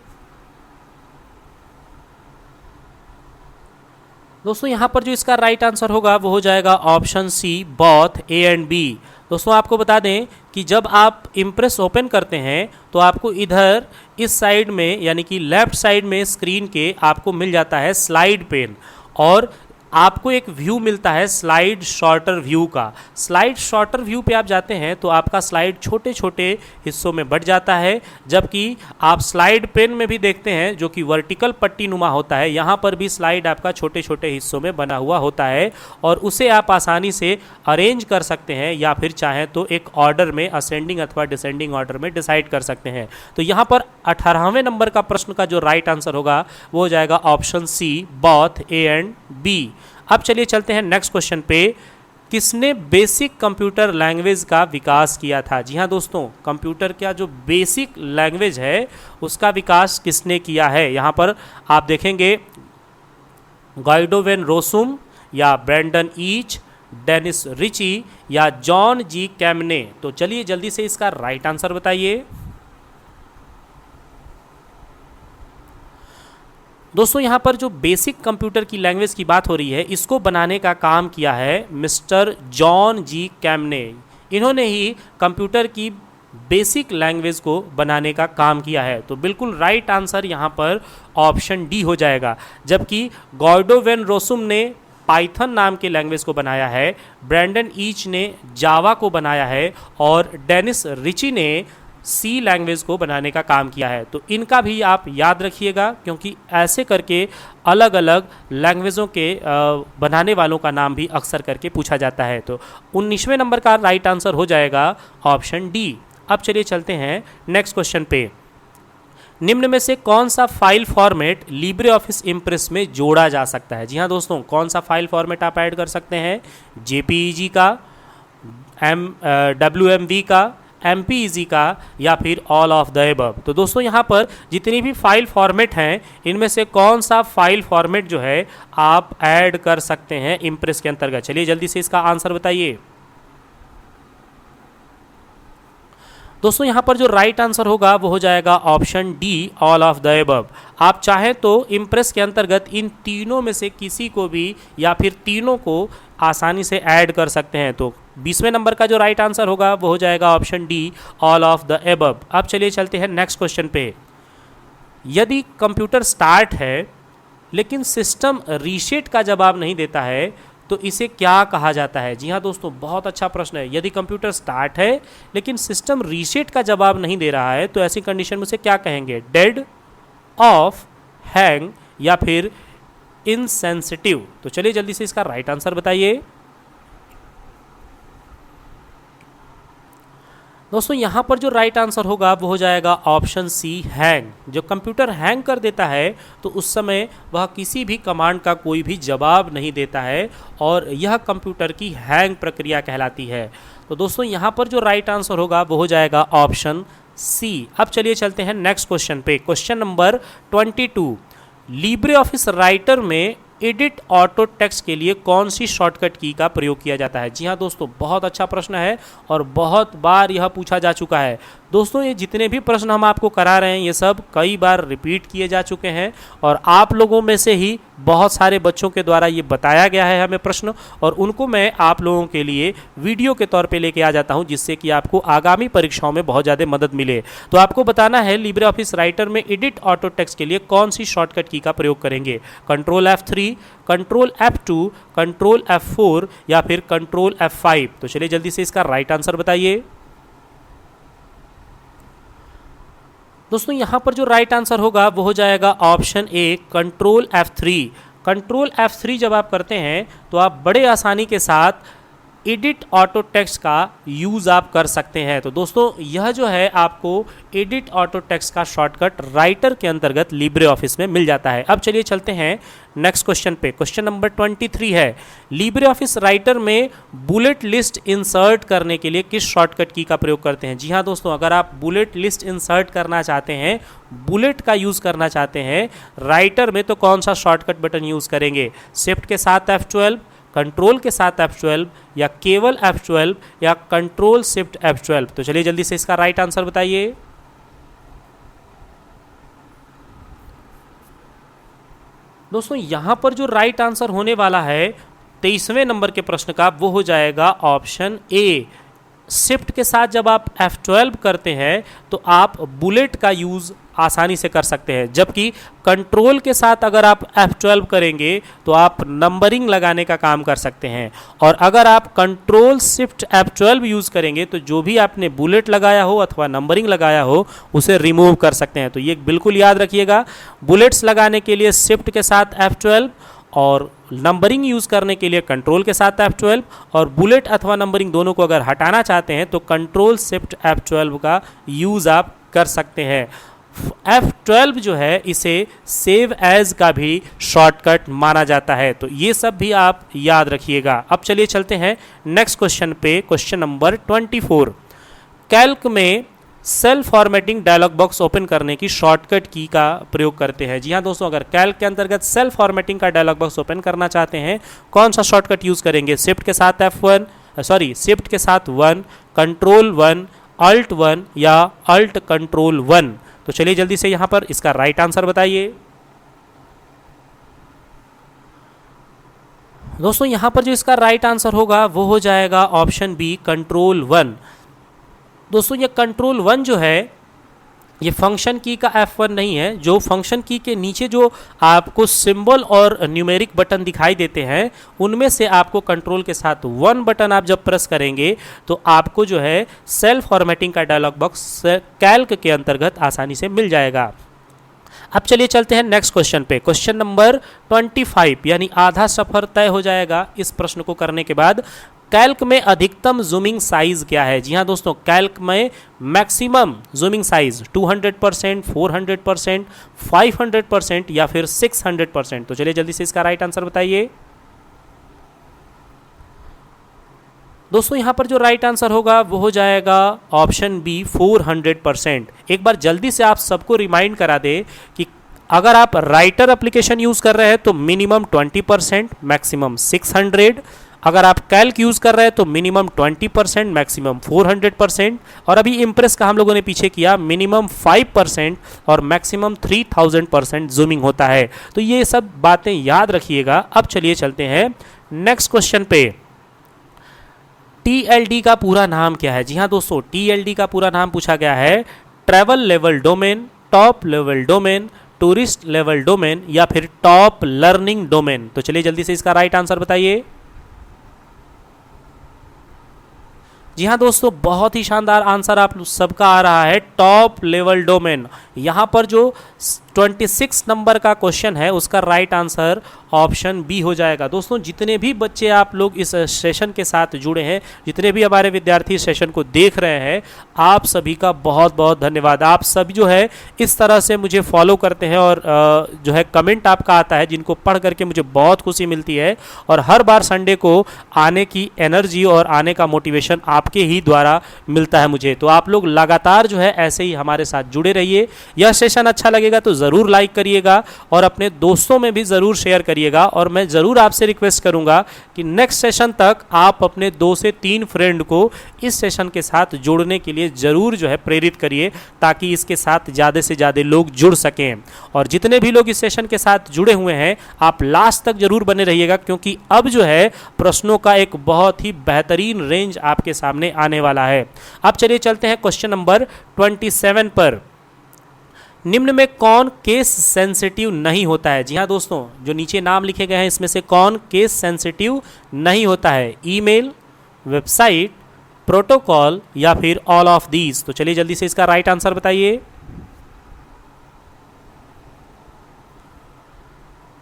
[SPEAKER 1] दोस्तों यहाँ पर जो इसका राइट आंसर होगा वो हो जाएगा option C, both A and B. दोस्तों आपको बता दें कि जब आप इम्प्रेस ओपन करते हैं तो आपको इधर इस साइड में यानी कि लेफ्ट साइड में स्क्रीन के आपको मिल जाता है स्लाइड पेन और आपको एक व्यू मिलता है स्लाइड शॉर्टर व्यू का। स्लाइड शॉर्टर व्यू पे आप जाते हैं तो आपका स्लाइड छोटे छोटे हिस्सों में बढ़ जाता है, जबकि आप स्लाइड पेन में भी देखते हैं जो कि वर्टिकल पट्टी नुमा होता है, यहाँ पर भी स्लाइड आपका छोटे छोटे हिस्सों में बना हुआ होता है और उसे आप आसानी से अरेंज कर सकते हैं या फिर चाहें तो एक ऑर्डर में असेंडिंग अथवा डिसेंडिंग ऑर्डर में डिसाइड कर सकते हैं। तो यहाँ पर 18वें नंबर का प्रश्न का जो राइट आंसर होगा वो हो जाएगा option C, both A and B. अब चलिए चलते हैं नेक्स्ट क्वेश्चन पे। किसने बेसिक कंप्यूटर लैंग्वेज का विकास किया था? जी हाँ दोस्तों, कंप्यूटर का जो बेसिक लैंग्वेज है उसका विकास किसने किया है? यहाँ पर आप देखेंगे गाइडो वेन रोसुम या ब्रैंडन ईच, डेनिस रिची या जॉन जी कैमने। तो चलिए जल्दी से इसका राइट आंसर बताइए। दोस्तों यहाँ पर जो बेसिक कंप्यूटर की लैंग्वेज की बात हो रही है, इसको बनाने का काम किया है मिस्टर जॉन जी कैमने। इन्होंने ही कंप्यूटर की बेसिक लैंग्वेज को बनाने का काम किया है। तो बिल्कुल राइट आंसर यहाँ पर ऑप्शन डी हो जाएगा। जबकि गाइडो वेन रोसुम ने पाइथन नाम के लैंग्वेज को बनाया है, ब्रैंडन ईच ने जावा को बनाया है और डेनिस रिची ने सी लैंग्वेज को बनाने का काम किया है। तो इनका भी आप याद रखिएगा, क्योंकि ऐसे करके अलग अलग लैंग्वेजों के बनाने वालों का नाम भी अक्सर करके पूछा जाता है। तो 19वें नंबर का राइट आंसर हो जाएगा ऑप्शन डी। अब चलिए चलते हैं नेक्स्ट क्वेश्चन पे। निम्न में से कौन सा file format Libre office impress में जोड़ा जा सकता है? जी हाँ दोस्तों, कौन सा फाइल फॉर्मेट आप ऐड कर सकते हैं? JPEG का, WMV का, MPEG का या फिर ऑल ऑफ द एबव? तो दोस्तों यहाँ पर जितनी भी फाइल फॉर्मेट हैं इनमें से कौन सा फाइल फॉर्मेट जो है आप ऐड कर सकते हैं इम्प्रेस के अंतर्गत? चलिए जल्दी से इसका आंसर बताइए। दोस्तों यहाँ पर जो राइट आंसर होगा वो हो जाएगा option D, all of the above. आप चाहें तो इम्प्रेस के अंतर्गत इन तीनों में से किसी को भी या फिर तीनों को आसानी से ऐड कर सकते हैं। तो 20वें नंबर का जो राइट आंसर होगा वो हो जाएगा option D, all of the above. अब चलिए चलते हैं नेक्स्ट क्वेश्चन पे। यदि कंप्यूटर स्टार्ट है लेकिन सिस्टम रीसेट का जवाब नहीं देता है तो इसे क्या कहा जाता है? जी हाँ दोस्तों, बहुत अच्छा प्रश्न है। यदि कंप्यूटर स्टार्ट है लेकिन सिस्टम रीसेट का जवाब नहीं दे रहा है तो ऐसी कंडीशन में उसे क्या कहेंगे? डेड, ऑफ, हैंग या फिर इनसेंसिटिव? तो चलिए जल्दी से इसका राइट आंसर बताइए। दोस्तों यहाँ पर जो राइट आंसर होगा वो हो जाएगा ऑप्शन सी, हैंग। जो कंप्यूटर हैंग कर देता है तो उस समय वह किसी भी कमांड का कोई भी जवाब नहीं देता है और यह कंप्यूटर की हैंग प्रक्रिया कहलाती है। तो दोस्तों यहाँ पर जो राइट आंसर होगा वो हो जाएगा ऑप्शन सी। अब चलिए चलते हैं नेक्स्ट क्वेश्चन पे। Question number 22। Libre office writer में एडिट ऑटो टेक्स्ट के लिए कौन सी शॉर्टकट की का प्रयोग किया जाता है? जी हाँ दोस्तों, बहुत अच्छा प्रश्न है और बहुत बार यह पूछा जा चुका है। दोस्तों ये जितने भी प्रश्न हम आपको करा रहे हैं ये सब कई बार रिपीट किए जा चुके हैं और आप लोगों में से ही बहुत सारे बच्चों के द्वारा ये बताया गया है हमें प्रश्न, और उनको मैं आप लोगों के लिए वीडियो के तौर पे लेके आ जाता हूं जिससे कि आपको आगामी परीक्षाओं में बहुत ज़्यादा मदद मिले। तो आपको बताना है लिब्रे ऑफिस राइटर में एडिट ऑटो टेक्स्ट के लिए कौन सी शॉर्टकट की का प्रयोग करेंगे, control F3, control F2, control F4 या फिर कंट्रोल F5। तो चलिए जल्दी से इसका राइट आंसर बताइए। दोस्तों यहां पर जो राइट आंसर होगा वो हो जाएगा option A, control F3। Control F3 जब आप करते हैं तो आप बड़े आसानी के साथ एडिट ऑटो टेक्स्ट का यूज़ आप कर सकते हैं। तो दोस्तों यह जो है आपको एडिट ऑटो टेक्स्ट का शॉर्टकट राइटर के अंतर्गत लिब्रे ऑफिस में मिल जाता है। अब चलिए चलते हैं नेक्स्ट क्वेश्चन पे। क्वेश्चन नंबर 23 है, लिब्रे ऑफिस राइटर में बुलेट लिस्ट इंसर्ट करने के लिए किस शॉर्टकट की का प्रयोग करते हैं। जी हाँ दोस्तों, अगर आप बुलेट लिस्ट इंसर्ट करना चाहते हैं, बुलेट का यूज़ करना चाहते हैं राइटर में, तो कौन सा शॉर्टकट बटन यूज़ करेंगे, शिफ्ट के साथ F12, कंट्रोल के साथ F12 या केवल F12 या कंट्रोल शिफ्ट F12। तो चलिए जल्दी से इसका राइट आंसर बताइए। दोस्तों यहां पर जो राइट आंसर होने वाला है 23वें नंबर के प्रश्न का वो हो जाएगा ऑप्शन ए। शिफ्ट के साथ जब आप F12 करते हैं तो आप बुलेट का यूज़ आसानी से कर सकते हैं, जबकि कंट्रोल के साथ अगर आप F12 करेंगे तो आप नंबरिंग लगाने का काम कर सकते हैं, और अगर आप कंट्रोल शिफ्ट F12 यूज़ करेंगे तो जो भी आपने बुलेट लगाया हो अथवा नंबरिंग लगाया हो उसे रिमूव कर सकते हैं। तो ये बिल्कुल याद रखिएगा, बुलेट्स लगाने के लिए शिफ्ट के साथ F12 और नंबरिंग यूज़ करने के लिए कंट्रोल के साथ F12, और बुलेट अथवा नंबरिंग दोनों को अगर हटाना चाहते हैं तो कंट्रोल शिफ्ट F12 का यूज़ आप कर सकते हैं। F12 जो है इसे सेव एज का भी शॉर्टकट माना जाता है, तो ये सब भी आप याद रखिएगा। अब चलिए चलते हैं नेक्स्ट क्वेश्चन पे। क्वेश्चन नंबर 24, कैल्क में cell formatting dialog box open करने की शॉर्टकट की का प्रयोग करते हैं। जी हाँ दोस्तों, अगर कैल्क के अंतर्गत सेल फॉर्मेटिंग का डायलॉग बॉक्स ओपन करना चाहते हैं कौन सा शॉर्टकट यूज़ करेंगे, शिफ्ट के साथ शिफ्ट के साथ 1, कंट्रोल 1, अल्ट 1 या अल्ट कंट्रोल 1। तो चलिए जल्दी से यहां पर इसका राइट आंसर बताइए। दोस्तों यहां पर जो इसका राइट आंसर होगा वो हो जाएगा ऑप्शन बी, कंट्रोल 1। दोस्तों ये कंट्रोल 1 जो है ये फंक्शन की का F1 नहीं है। जो फंक्शन की के नीचे जो आपको सिंबल और न्यूमेरिक बटन दिखाई देते हैं उनमें से आपको कंट्रोल के साथ 1 बटन आप जब प्रेस करेंगे तो आपको जो है सेल फॉर्मेटिंग का डायलॉग बॉक्स कैल्क के अंतर्गत आसानी से मिल जाएगा। अब चलिए चलते हैं नेक्स्ट क्वेश्चन पे। क्वेश्चन नंबर 25 यानी आधा सफर तय हो जाएगा इस प्रश्न को करने के बाद। कैल्क में अधिकतम जूमिंग साइज क्या है। जी हाँ दोस्तों, कैल्क में मैक्सिमम जूमिंग साइज 200%, 400%, 500% या फिर 600%। तो चलिए जल्दी से इसका राइट आंसर बताइए। दोस्तों यहाँ पर जो राइट आंसर होगा वो हो जाएगा ऑप्शन बी, 400%। एक बार जल्दी से आप सबको रिमाइंड करा दे कि अगर आप राइटर एप्लीकेशन यूज़ कर रहे हैं तो मिनिमम 20%, मैक्सिमम 600। अगर आप कैल्क यूज़ कर रहे हैं तो मिनिमम 20%, मैक्सिमम 400%, और अभी इम्प्रेस का हम लोगों ने पीछे किया मिनिमम 5% और मैक्सिमम 3000% जूमिंग होता है। तो ये सब बातें याद रखिएगा। अब चलिए चलते हैं नेक्स्ट क्वेश्चन पे। TLD का पूरा नाम क्या है। जी हाँ दोस्तों, TLD का पूरा नाम पूछा गया है travel level domain, top level domain, tourist level domain या फिर टॉप लर्निंग डोमेन। तो चलिए जल्दी से इसका राइट आंसर बताइए। जी हाँ दोस्तों, बहुत ही शानदार आंसर आप सबका आ रहा है, टॉप लेवल डोमेन। यहाँ पर जो 26 नंबर का क्वेश्चन है उसका राइट आंसर ऑप्शन बी हो जाएगा। दोस्तों जितने भी बच्चे आप लोग इस सेशन के साथ जुड़े हैं, जितने भी हमारे विद्यार्थी सेशन को देख रहे हैं, आप सभी का बहुत बहुत धन्यवाद। आप सभी जो है इस तरह से मुझे फॉलो करते हैं और जो है कमेंट आपका आता है जिनको पढ़ करके मुझे बहुत खुशी मिलती है, और हर बार संडे को आने की एनर्जी और आने का मोटिवेशन आपके ही द्वारा मिलता है मुझे। तो आप लोग लगातार जो है ऐसे ही हमारे साथ जुड़े रहिए। यह सेशन अच्छा लगेगा तो ज़रूर लाइक करिएगा और अपने दोस्तों में भी ज़रूर शेयर करिएगा। और मैं ज़रूर आपसे रिक्वेस्ट करूंगा कि नेक्स्ट सेशन तक आप अपने 2 से 3 फ्रेंड को इस सेशन के साथ जुड़ने के लिए ज़रूर जो है प्रेरित करिए, ताकि इसके साथ ज़्यादा से ज़्यादा लोग जुड़ सकें। और जितने भी लोग इस सेशन के साथ जुड़े हुए हैं आप लास्ट तक जरूर बने रहिएगा, क्योंकि अब जो है प्रश्नों का एक बहुत ही बेहतरीन रेंज आपके सामने आने वाला है। अब चलिए चलते हैं क्वेश्चन नंबर 27 पर। निम्न में कौन केस सेंसिटिव नहीं होता है? जी हाँ दोस्तों, जो नीचे नाम लिखे गए हैं इसमें से कौन केस सेंसिटिव नहीं होता है? ईमेल, वेबसाइट, प्रोटोकॉल या फिर ऑल ऑफ दीज? तो चलिए जल्दी से इसका राइट आंसर बताइए।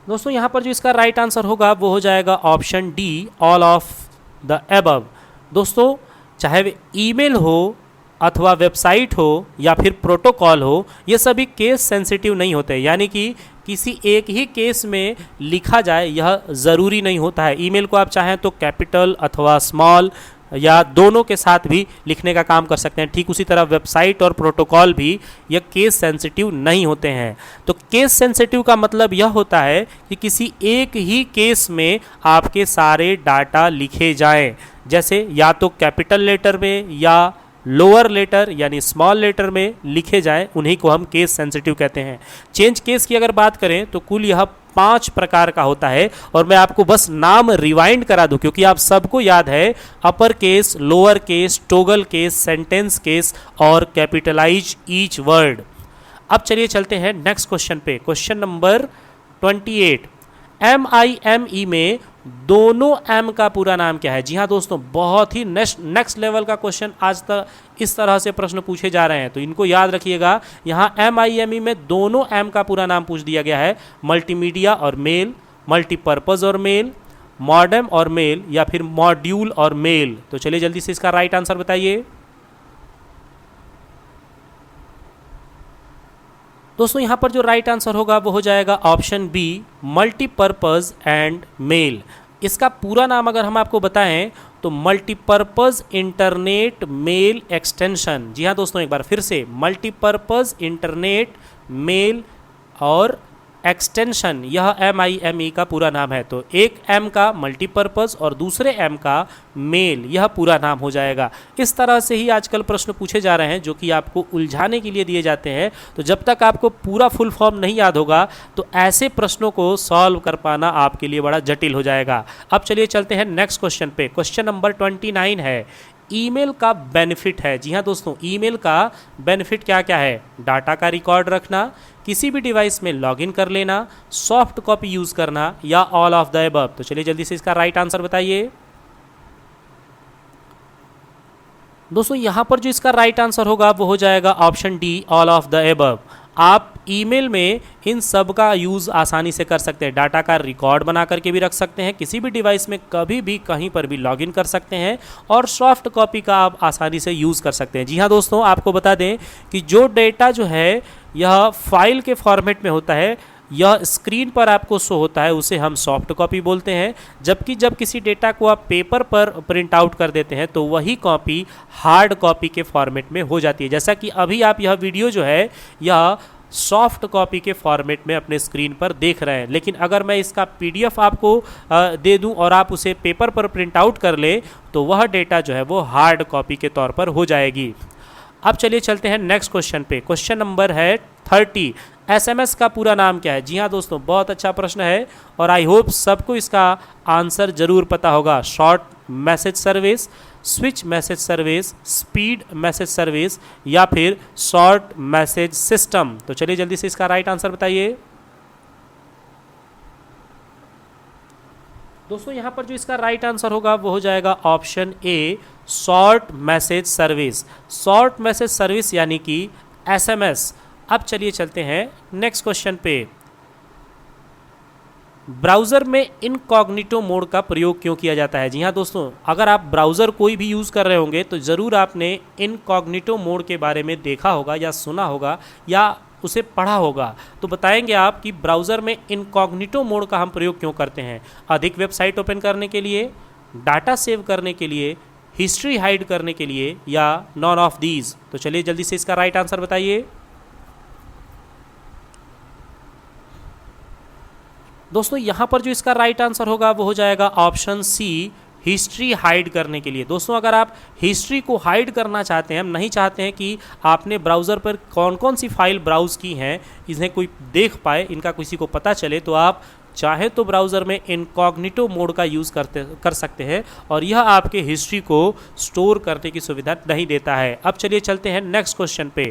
[SPEAKER 1] दोस्तों यहाँ पर जो इसका राइट आंसर होगा वो हो जाएगा option D, all of the above. दोस्तों चाहे वे ईमेल हो अथवा वेबसाइट हो या फिर प्रोटोकॉल हो, ये सभी केस सेंसिटिव नहीं होते, यानी कि किसी एक ही केस में लिखा जाए यह ज़रूरी नहीं होता है। ईमेल को आप चाहें तो कैपिटल अथवा स्मॉल या दोनों के साथ भी लिखने का काम कर सकते हैं। ठीक उसी तरह वेबसाइट और प्रोटोकॉल भी यह केस सेंसिटिव नहीं होते हैं। तो केस सेंसिटिव का मतलब यह होता है कि किसी एक ही केस में आपके सारे डाटा लिखे जाएं, जैसे या तो कैपिटल लेटर में या लोअर लेटर यानी स्मॉल लेटर में लिखे जाएं, उन्हीं को हम केस सेंसिटिव कहते हैं। चेंज केस की अगर बात करें तो कुल यह 5 प्रकार का होता है, और मैं आपको बस नाम रिवाइंड करा दूं क्योंकि आप सबको याद है upper case, lower case, toggle case, sentence case और कैपिटलाइज ईच वर्ड। अब चलिए चलते हैं नेक्स्ट क्वेश्चन पे। Question number 28। MIME में दोनों एम का पूरा नाम क्या है? जी हाँ दोस्तों, बहुत ही नेक्स्ट लेवल का क्वेश्चन आज तक इस तरह से प्रश्न पूछे जा रहे हैं, तो इनको याद रखिएगा। यहाँ MIME में दोनों एम का पूरा नाम पूछ दिया गया है, मल्टीमीडिया और मेल, मल्टीपर्पज़ और मेल, मॉडेम और मेल या फिर मॉड्यूल और मेल। तो चलिए जल्दी से इसका राइट आंसर बताइए। दोस्तों यहाँ पर जो राइट आंसर होगा वो हो जाएगा option B, multipurpose and mail. इसका पूरा नाम अगर हम आपको बताएं तो मल्टीपर्पज़ इंटरनेट मेल एक्सटेंशन। जी हाँ दोस्तों, एक बार फिर से, मल्टीपर्पज़ इंटरनेट मेल और एक्सटेंशन, यह MIME का पूरा नाम है। तो एक M का मल्टीपर्पज़ और दूसरे M का मेल, यह पूरा नाम हो जाएगा। इस तरह से ही आजकल प्रश्न पूछे जा रहे हैं जो कि आपको उलझाने के लिए दिए जाते हैं। तो जब तक आपको पूरा फुल फॉर्म नहीं याद होगा तो ऐसे प्रश्नों को सॉल्व कर पाना आपके लिए बड़ा जटिल हो जाएगा। अब चलिए चलते हैं नेक्स्ट क्वेश्चन पे। क्वेश्चन नंबर 29 है, ईमेल का बेनिफिट है। जी हाँ दोस्तों, ईमेल का बेनिफिट क्या क्या है? डाटा का रिकॉर्ड रखना, किसी भी डिवाइस में लॉगिन कर लेना, सॉफ्ट कॉपी यूज़ करना या ऑल ऑफ द अबव। तो चलिए जल्दी से इसका राइट आंसर बताइए। दोस्तों यहाँ पर जो इसका राइट आंसर होगा वो हो जाएगा option D, all of the above. आप ईमेल में इन सब का यूज़ आसानी से कर सकते हैं। डाटा का रिकॉर्ड बना करके भी रख सकते हैं, किसी भी डिवाइस में कभी भी कहीं पर भी लॉगिन कर सकते हैं, और सॉफ्ट कॉपी का आप आसानी से यूज़ कर सकते हैं। जी हाँ दोस्तों, आपको बता दें कि जो डेटा जो है यह फाइल के फॉर्मेट में होता है, यह स्क्रीन पर आपको शो होता है, उसे हम सॉफ्ट कॉपी बोलते हैं। जबकि जब किसी डेटा को आप पेपर पर प्रिंट आउट कर देते हैं तो वही कॉपी हार्ड कॉपी के फॉर्मेट में हो जाती है। जैसा कि अभी आप यह वीडियो जो है यह सॉफ्ट कॉपी के फॉर्मेट में अपने स्क्रीन पर देख रहे हैं, लेकिन अगर मैं इसका PDF आपको दे दूं और आप उसे पेपर पर प्रिंट आउट कर लें तो वह डेटा जो है वो हार्ड कॉपी के तौर पर हो जाएगी। अब चलिए चलते हैं नेक्स्ट क्वेश्चन पे। क्वेश्चन नंबर है 30। SMS का पूरा नाम क्या है? जी हाँ दोस्तों, बहुत अच्छा प्रश्न है और आई होप सबको इसका आंसर जरूर पता होगा। Short message service, switch message service, speed message service या फिर शॉर्ट मैसेज सिस्टम। तो चलिए जल्दी से इसका राइट आंसर बताइए। दोस्तों यहाँ पर जो इसका राइट आंसर होगा वो हो जाएगा option A, short message service. Short message service यानी कि SMS। अब चलिए चलते हैं नेक्स्ट क्वेश्चन पे। ब्राउज़र में इनकॉग्निटो मोड का प्रयोग क्यों किया जाता है? जी हाँ दोस्तों, अगर आप ब्राउज़र कोई भी यूज़ कर रहे होंगे तो ज़रूर आपने इनकॉग्निटो मोड के बारे में देखा होगा या सुना होगा या उसे पढ़ा होगा। तो बताएंगे आप कि ब्राउज़र में इनकॉग्निटो मोड का हम प्रयोग क्यों करते हैं? अधिक वेबसाइट ओपन करने के लिए, डाटा सेव करने के लिए, हिस्ट्री हाइड करने के लिए या नॉन ऑफ दीज। तो चलिए जल्दी से इसका राइट आंसर बताइए। दोस्तों यहाँ पर जो इसका राइट आंसर होगा वो हो जाएगा ऑप्शन सी, हिस्ट्री हाइड करने के लिए। दोस्तों अगर आप हिस्ट्री को हाइड करना चाहते हैं, हम नहीं चाहते हैं कि आपने ब्राउज़र पर कौन कौन सी फाइल ब्राउज़ की हैं इन्हें कोई देख पाए, इनका किसी को पता चले, तो आप चाहे तो ब्राउज़र में इनकॉग्निटो मोड का यूज़ कर सकते हैं और यह आपके हिस्ट्री को स्टोर करने की सुविधा नहीं देता है। अब चलिए चलते हैं नेक्स्ट क्वेश्चन पे।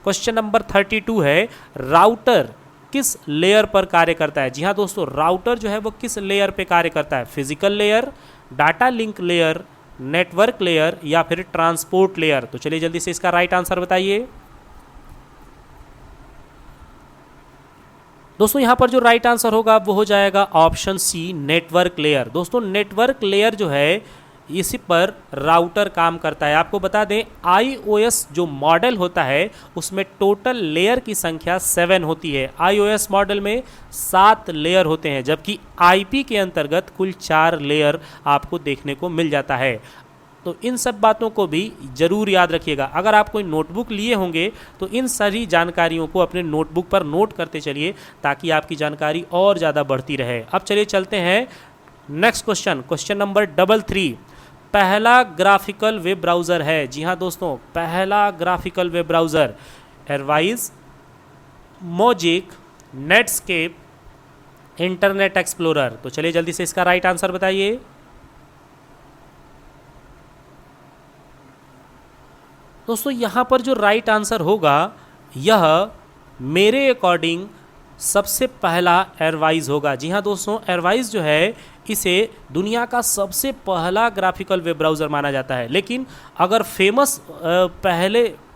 [SPEAKER 1] क्वेश्चन नंबर 32 है, राउटर किस लेयर पर कार्य करता है? जी हाँ दोस्तों, राउटर जो है वो किस लेयर पे कार्य करता है? Physical layer, data link layer, network layer या फिर ट्रांसपोर्ट लेयर? तो चलिए जल्दी से इसका राइट आंसर बताइए। दोस्तों यहाँ पर जो राइट आंसर होगा वो हो जाएगा ऑप्शन सी, नेटवर्क लेयर। दोस्तों नेटवर्क लेयर जो है इसी पर राउटर काम करता है। आपको बता दें iOS जो मॉडल होता है उसमें टोटल लेयर की संख्या 7 होती है। iOS मॉडल में 7 लेयर होते हैं, जबकि IP के अंतर्गत कुल 4 लेयर आपको देखने को मिल जाता है। तो इन सब बातों को भी ज़रूर याद रखिएगा। अगर आप कोई नोटबुक लिए होंगे तो इन सारी जानकारियों को अपने नोटबुक पर नोट करते चलिए ताकि आपकी जानकारी और ज़्यादा बढ़ती रहे। अब चलिए चलते हैं नेक्स्ट क्वेश्चन, क्वेश्चन नंबर 33। पहला ग्राफिकल वेब ब्राउज़र है, जी हाँ दोस्तों, पहला graphical web browser Erwise, Mosaic, Netscape, Internet Explorer? तो चलिए जल्दी से इसका राइट आंसर बताइए। दोस्तों यहाँ पर जो राइट आंसर होगा यह मेरे अकॉर्डिंग सबसे पहला एरवाइज होगा। जी हाँ दोस्तों, एरवाइज जो है इसे दुनिया का सबसे पहला ग्राफिकल वेब ब्राउज़र माना जाता है। लेकिन अगर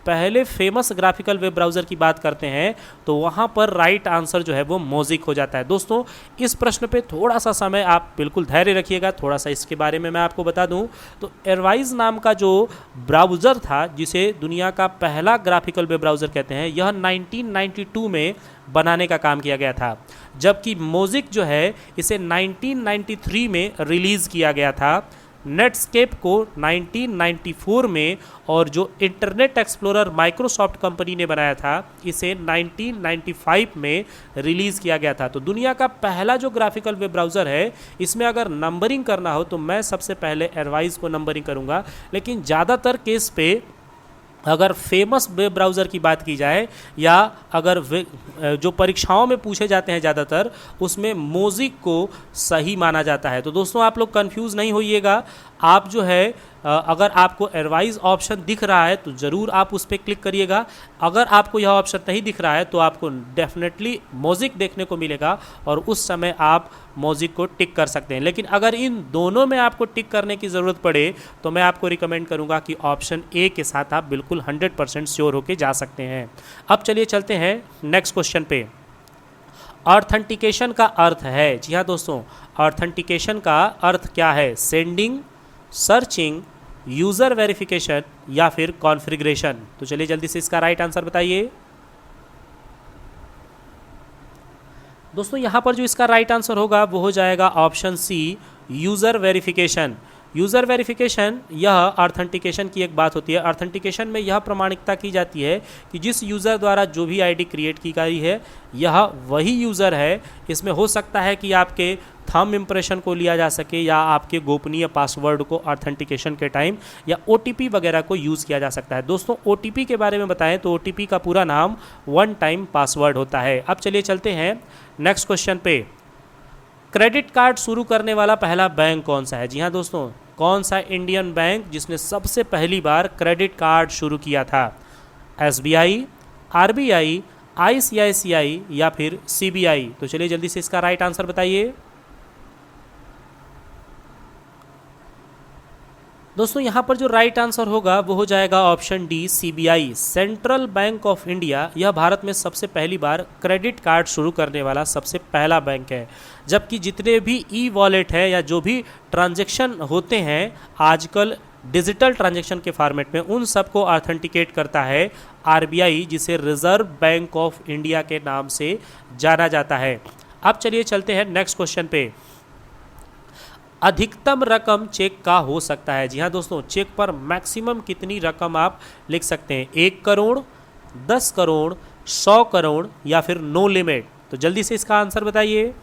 [SPEAKER 1] पहले फेमस ग्राफिकल वेब ब्राउज़र की बात करते हैं तो वहाँ पर राइट आंसर जो है वो मोजिक हो जाता है। दोस्तों इस प्रश्न पे थोड़ा सा समय आप बिल्कुल धैर्य रखिएगा, थोड़ा सा इसके बारे में मैं आपको बता दूं। तो एरवाइज नाम का जो ब्राउज़र था जिसे दुनिया का पहला ग्राफिकल वेब ब्राउज़र कहते हैं, यह 1992 में बनाने का काम किया गया था, जबकि मोजिक जो है इसे 1993 में रिलीज़ किया गया था, नेटस्केप को 1994 में, और जो इंटरनेट एक्सप्लोरर माइक्रोसॉफ्ट कंपनी ने बनाया था इसे 1995 में रिलीज़ किया गया था। तो दुनिया का पहला जो ग्राफिकल वेब ब्राउज़र है इसमें अगर नंबरिंग करना हो तो मैं सबसे पहले एरवाइज को नंबरिंग करूँगा। लेकिन ज़्यादातर केस पे अगर फेमस वेब ब्राउज़र की बात की जाए या अगर जो परीक्षाओं में पूछे जाते हैं ज़्यादातर, उसमें मोजिक को सही माना जाता है। तो दोस्तों आप लोग कंफ्यूज नहीं होइएगा। आप जो है अगर आपको एरवाइज ऑप्शन दिख रहा है तो ज़रूर आप उस पर क्लिक करिएगा। अगर आपको यह ऑप्शन नहीं दिख रहा है तो आपको डेफिनेटली मोजिक देखने को मिलेगा और उस समय आप मोजिक को टिक कर सकते हैं। लेकिन अगर इन दोनों में आपको टिक करने की ज़रूरत पड़े तो मैं आपको रिकमेंड करूंगा कि ऑप्शन ए के साथ आप बिल्कुल 100% श्योर होके जा सकते हैं। अब चलिए चलते हैं नेक्स्ट क्वेश्चन पे। ऑथेंटिकेशन का अर्थ है, जी हाँ दोस्तों, ऑथेंटिकेशन का अर्थ क्या है? सेंडिंग, सर्चिंग, यूज़र वेरिफिकेशन या फिर कॉन्फ़िगरेशन? तो चलिए जल्दी से इसका राइट आंसर बताइए। दोस्तों यहाँ पर जो इसका राइट आंसर होगा वो हो जाएगा option C, user verification. User verification यह ऑथेंटिकेशन की एक बात होती है। ऑथेंटिकेशन में यह प्रमाणिकता की जाती है कि जिस यूज़र द्वारा जो भी आईडी क्रिएट की गई है यह वही यूज़र है। इसमें हो सकता है कि आपके थंब इम्प्रेशन को लिया जा सके या आपके गोपनीय पासवर्ड को ऑथेंटिकेशन के टाइम या OTP वगैरह को यूज़ किया जा सकता है। दोस्तों OTP के बारे में बताएं तो OTP का पूरा नाम वन टाइम पासवर्ड होता है। अब चलिए चलते हैं नेक्स्ट क्वेश्चन पे। क्रेडिट कार्ड शुरू करने वाला पहला बैंक कौन सा है? जी हाँ दोस्तों, कौन सा इंडियन बैंक जिसने सबसे पहली बार क्रेडिट कार्ड शुरू किया था? SBI, RBI, ICICI या फिर CBI? तो चलिए जल्दी से इसका राइट आंसर बताइए। दोस्तों यहाँ पर जो राइट आंसर होगा वो हो जाएगा option D, CBI, central bank of India. यह भारत में सबसे पहली बार क्रेडिट कार्ड शुरू करने वाला सबसे पहला बैंक है। जबकि जितने भी ई-वॉलेट है या जो भी ट्रांजैक्शन होते हैं आजकल डिजिटल ट्रांजैक्शन के फॉर्मेट में, उन सबको ऑथेंटिकेट करता है RBI, जिसे रिजर्व बैंक ऑफ इंडिया के नाम से जाना जाता है। अब चलिए चलते हैं नेक्स्ट क्वेश्चन पे। अधिकतम रकम चेक का हो सकता है? जी हाँ दोस्तों, चेक पर मैक्सिमम कितनी रकम आप लिख सकते हैं? 1 करोड़, 10 करोड़, 100 करोड़ या फिर नो लिमिट? तो जल्दी से इसका आंसर बताइए।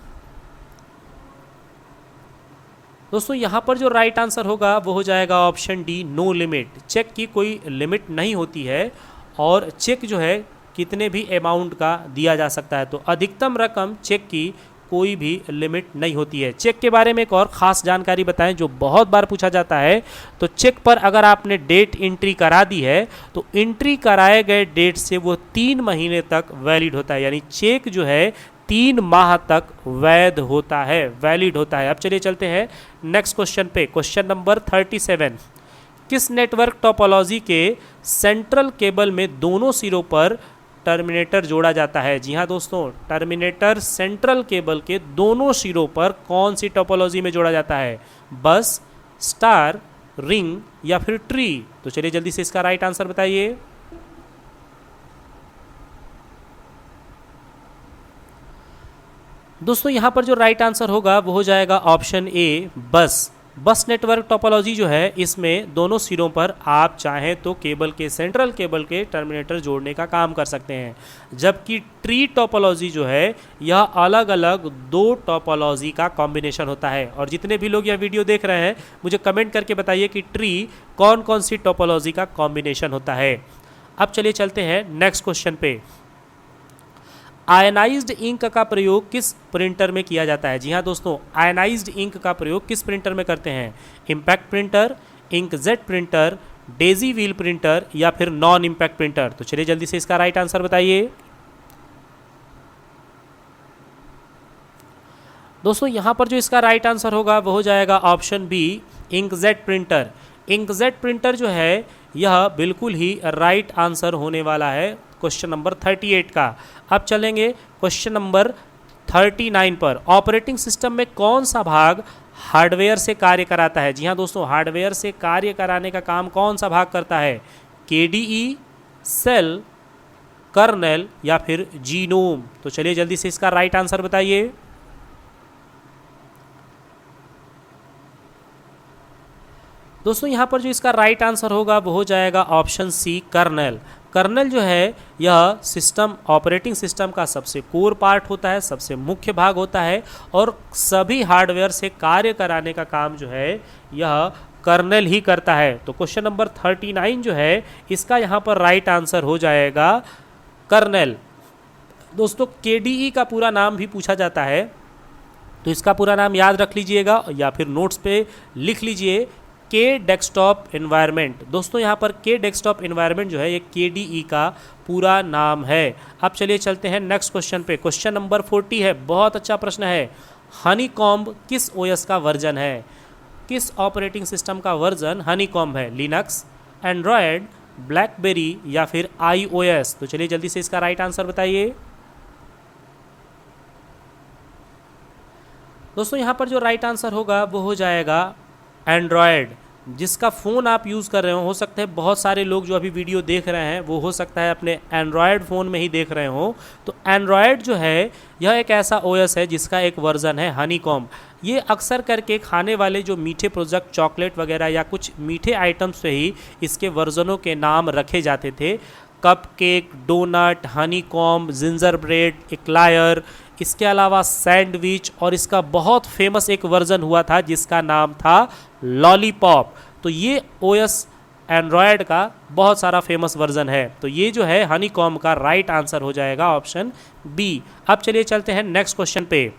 [SPEAKER 1] दोस्तों यहाँ पर जो राइट आंसर होगा वो हो जाएगा option D, no limit. Check की कोई लिमिट नहीं होती है और चेक जो है कितने भी अमाउंट का दिया जा सकता है, तो अधिकतम रकम चेक की कोई भी लिमिट नहीं होती है। चेक के बारे में एक और ख़ास जानकारी बताएं जो बहुत बार पूछा जाता है, तो चेक पर अगर आपने डेट एंट्री करा दी है तो एंट्री कराए गए डेट से वो 3 महीने तक वैलिड होता है, यानी चेक जो है 3 माह तक वैध होता है, वैलिड होता है। अब चलिए चलते हैं नेक्स्ट क्वेश्चन पे। क्वेश्चन नंबर 37, किस नेटवर्क टोपोलॉजी के सेंट्रल केबल में दोनों सिरों पर टर्मिनेटर जोड़ा जाता है? जी हाँ दोस्तों, टर्मिनेटर सेंट्रल केबल के दोनों सिरों पर कौन सी टोपोलॉजी में जोड़ा जाता है? बस, स्टार, रिंग या फिर ट्री? तो चलिए जल्दी से इसका राइट आंसर बताइए। दोस्तों यहाँ पर जो राइट आंसर होगा वो हो जाएगा ऑप्शन ए, बस। बस नेटवर्क टोपोलॉजी जो है इसमें दोनों सिरों पर आप चाहें तो केबल के सेंट्रल केबल के टर्मिनेटर जोड़ने का काम कर सकते हैं, जबकि ट्री टोपोलॉजी जो है यह अलग अलग 2 टोपोलॉजी का कॉम्बिनेशन होता है। और जितने भी लोग यह वीडियो देख रहे हैं मुझे कमेंट करके बताइए कि ट्री कौन कौन सी टोपोलॉजी का कॉम्बिनेशन होता है। अब चलिए चलते हैं नेक्स्ट क्वेश्चन पे। आयनाइज्ड इंक का प्रयोग किस प्रिंटर में किया जाता है? जी हाँ दोस्तों, आयनाइज्ड इंक का प्रयोग किस प्रिंटर में करते हैं? Impact printer, inkjet printer, Daisy wheel printer या फिर नॉन इम्पैक्ट प्रिंटर? तो चलिए जल्दी से इसका राइट आंसर बताइए। दोस्तों यहाँ पर जो इसका राइट आंसर होगा वो हो जाएगा option B, inkjet printer. Inkjet printer जो है यह बिल्कुल ही राइट आंसर होने वाला है क्वेश्चन नंबर 38 का। अब चलेंगे क्वेश्चन नंबर 39 पर। ऑपरेटिंग सिस्टम में कौन सा भाग हार्डवेयर से कार्य कराता है? जी हाँ दोस्तों, हार्डवेयर से कार्य कराने का काम कौन सा भाग करता है? केडीई, सेल, कर्नेल या फिर जीनोम? तो चलिए जल्दी से इसका राइट आंसर बताइए। दोस्तों यहाँ पर जो इसका राइट आंसर होगा वो हो जाएगा ऑप्शन सी, कर्नेल। कर्नेल जो है यह सिस्टम, ऑपरेटिंग सिस्टम का सबसे कोर पार्ट होता है, सबसे मुख्य भाग होता है और सभी हार्डवेयर से कार्य कराने का काम जो है यह कर्नेल ही करता है। तो क्वेश्चन नंबर 39 जो है इसका यहाँ पर राइट आंसर हो जाएगा कर्नेल। दोस्तों केडीई का पूरा नाम भी पूछा जाता है, तो इसका पूरा नाम याद रख लीजिएगा या फिर नोट्स पे लिख लीजिए, के डेस्कटॉप एनवायरनमेंट। दोस्तों यहाँ पर के डेस्कटॉप एनवायरनमेंट जो है ये केडीई का पूरा नाम है। अब चलिए चलते हैं नेक्स्ट क्वेश्चन पे। क्वेश्चन नंबर 40 है, बहुत अच्छा प्रश्न है। हनीकॉम्ब किस ओएस का वर्जन है? किस ऑपरेटिंग सिस्टम का वर्जन हनीकॉम्ब है? लिनक्स, एंड्रॉयड, ब्लैकबेरी या फिर आईओएस? तो चलिए जल्दी से इसका राइट आंसर बताइए। दोस्तों यहाँ पर जो राइट आंसर होगा वो हो जाएगा एंड्रॉयड। जिसका फ़ोन आप यूज़ कर रहे हो सकता है बहुत सारे लोग जो अभी वीडियो देख रहे हैं वो हो सकता है अपने एंड्रॉयड फ़ोन में ही देख रहे हो, तो एंड्रॉयड जो है यह एक ऐसा ओएस है जिसका एक वर्ज़न है हनीकॉम्ब। ये अक्सर करके खाने वाले जो मीठे प्रोडक्ट, चॉकलेट वगैरह या कुछ मीठे आइटम्स पे ही इसके वर्जनों के नाम रखे जाते थे। Cupcake, donut, honeycomb, gingerbread, eclair, इसके अलावा सैंडविच और इसका बहुत फेमस एक वर्ज़न हुआ था जिसका नाम था लॉलीपॉप। तो ये ओएस एंड्रॉयड का बहुत सारा फेमस वर्ज़न है, तो ये जो है हनीकॉम्ब का राइट आंसर हो जाएगा ऑप्शन बी। अब चलिए चलते हैं नेक्स्ट क्वेश्चन पे।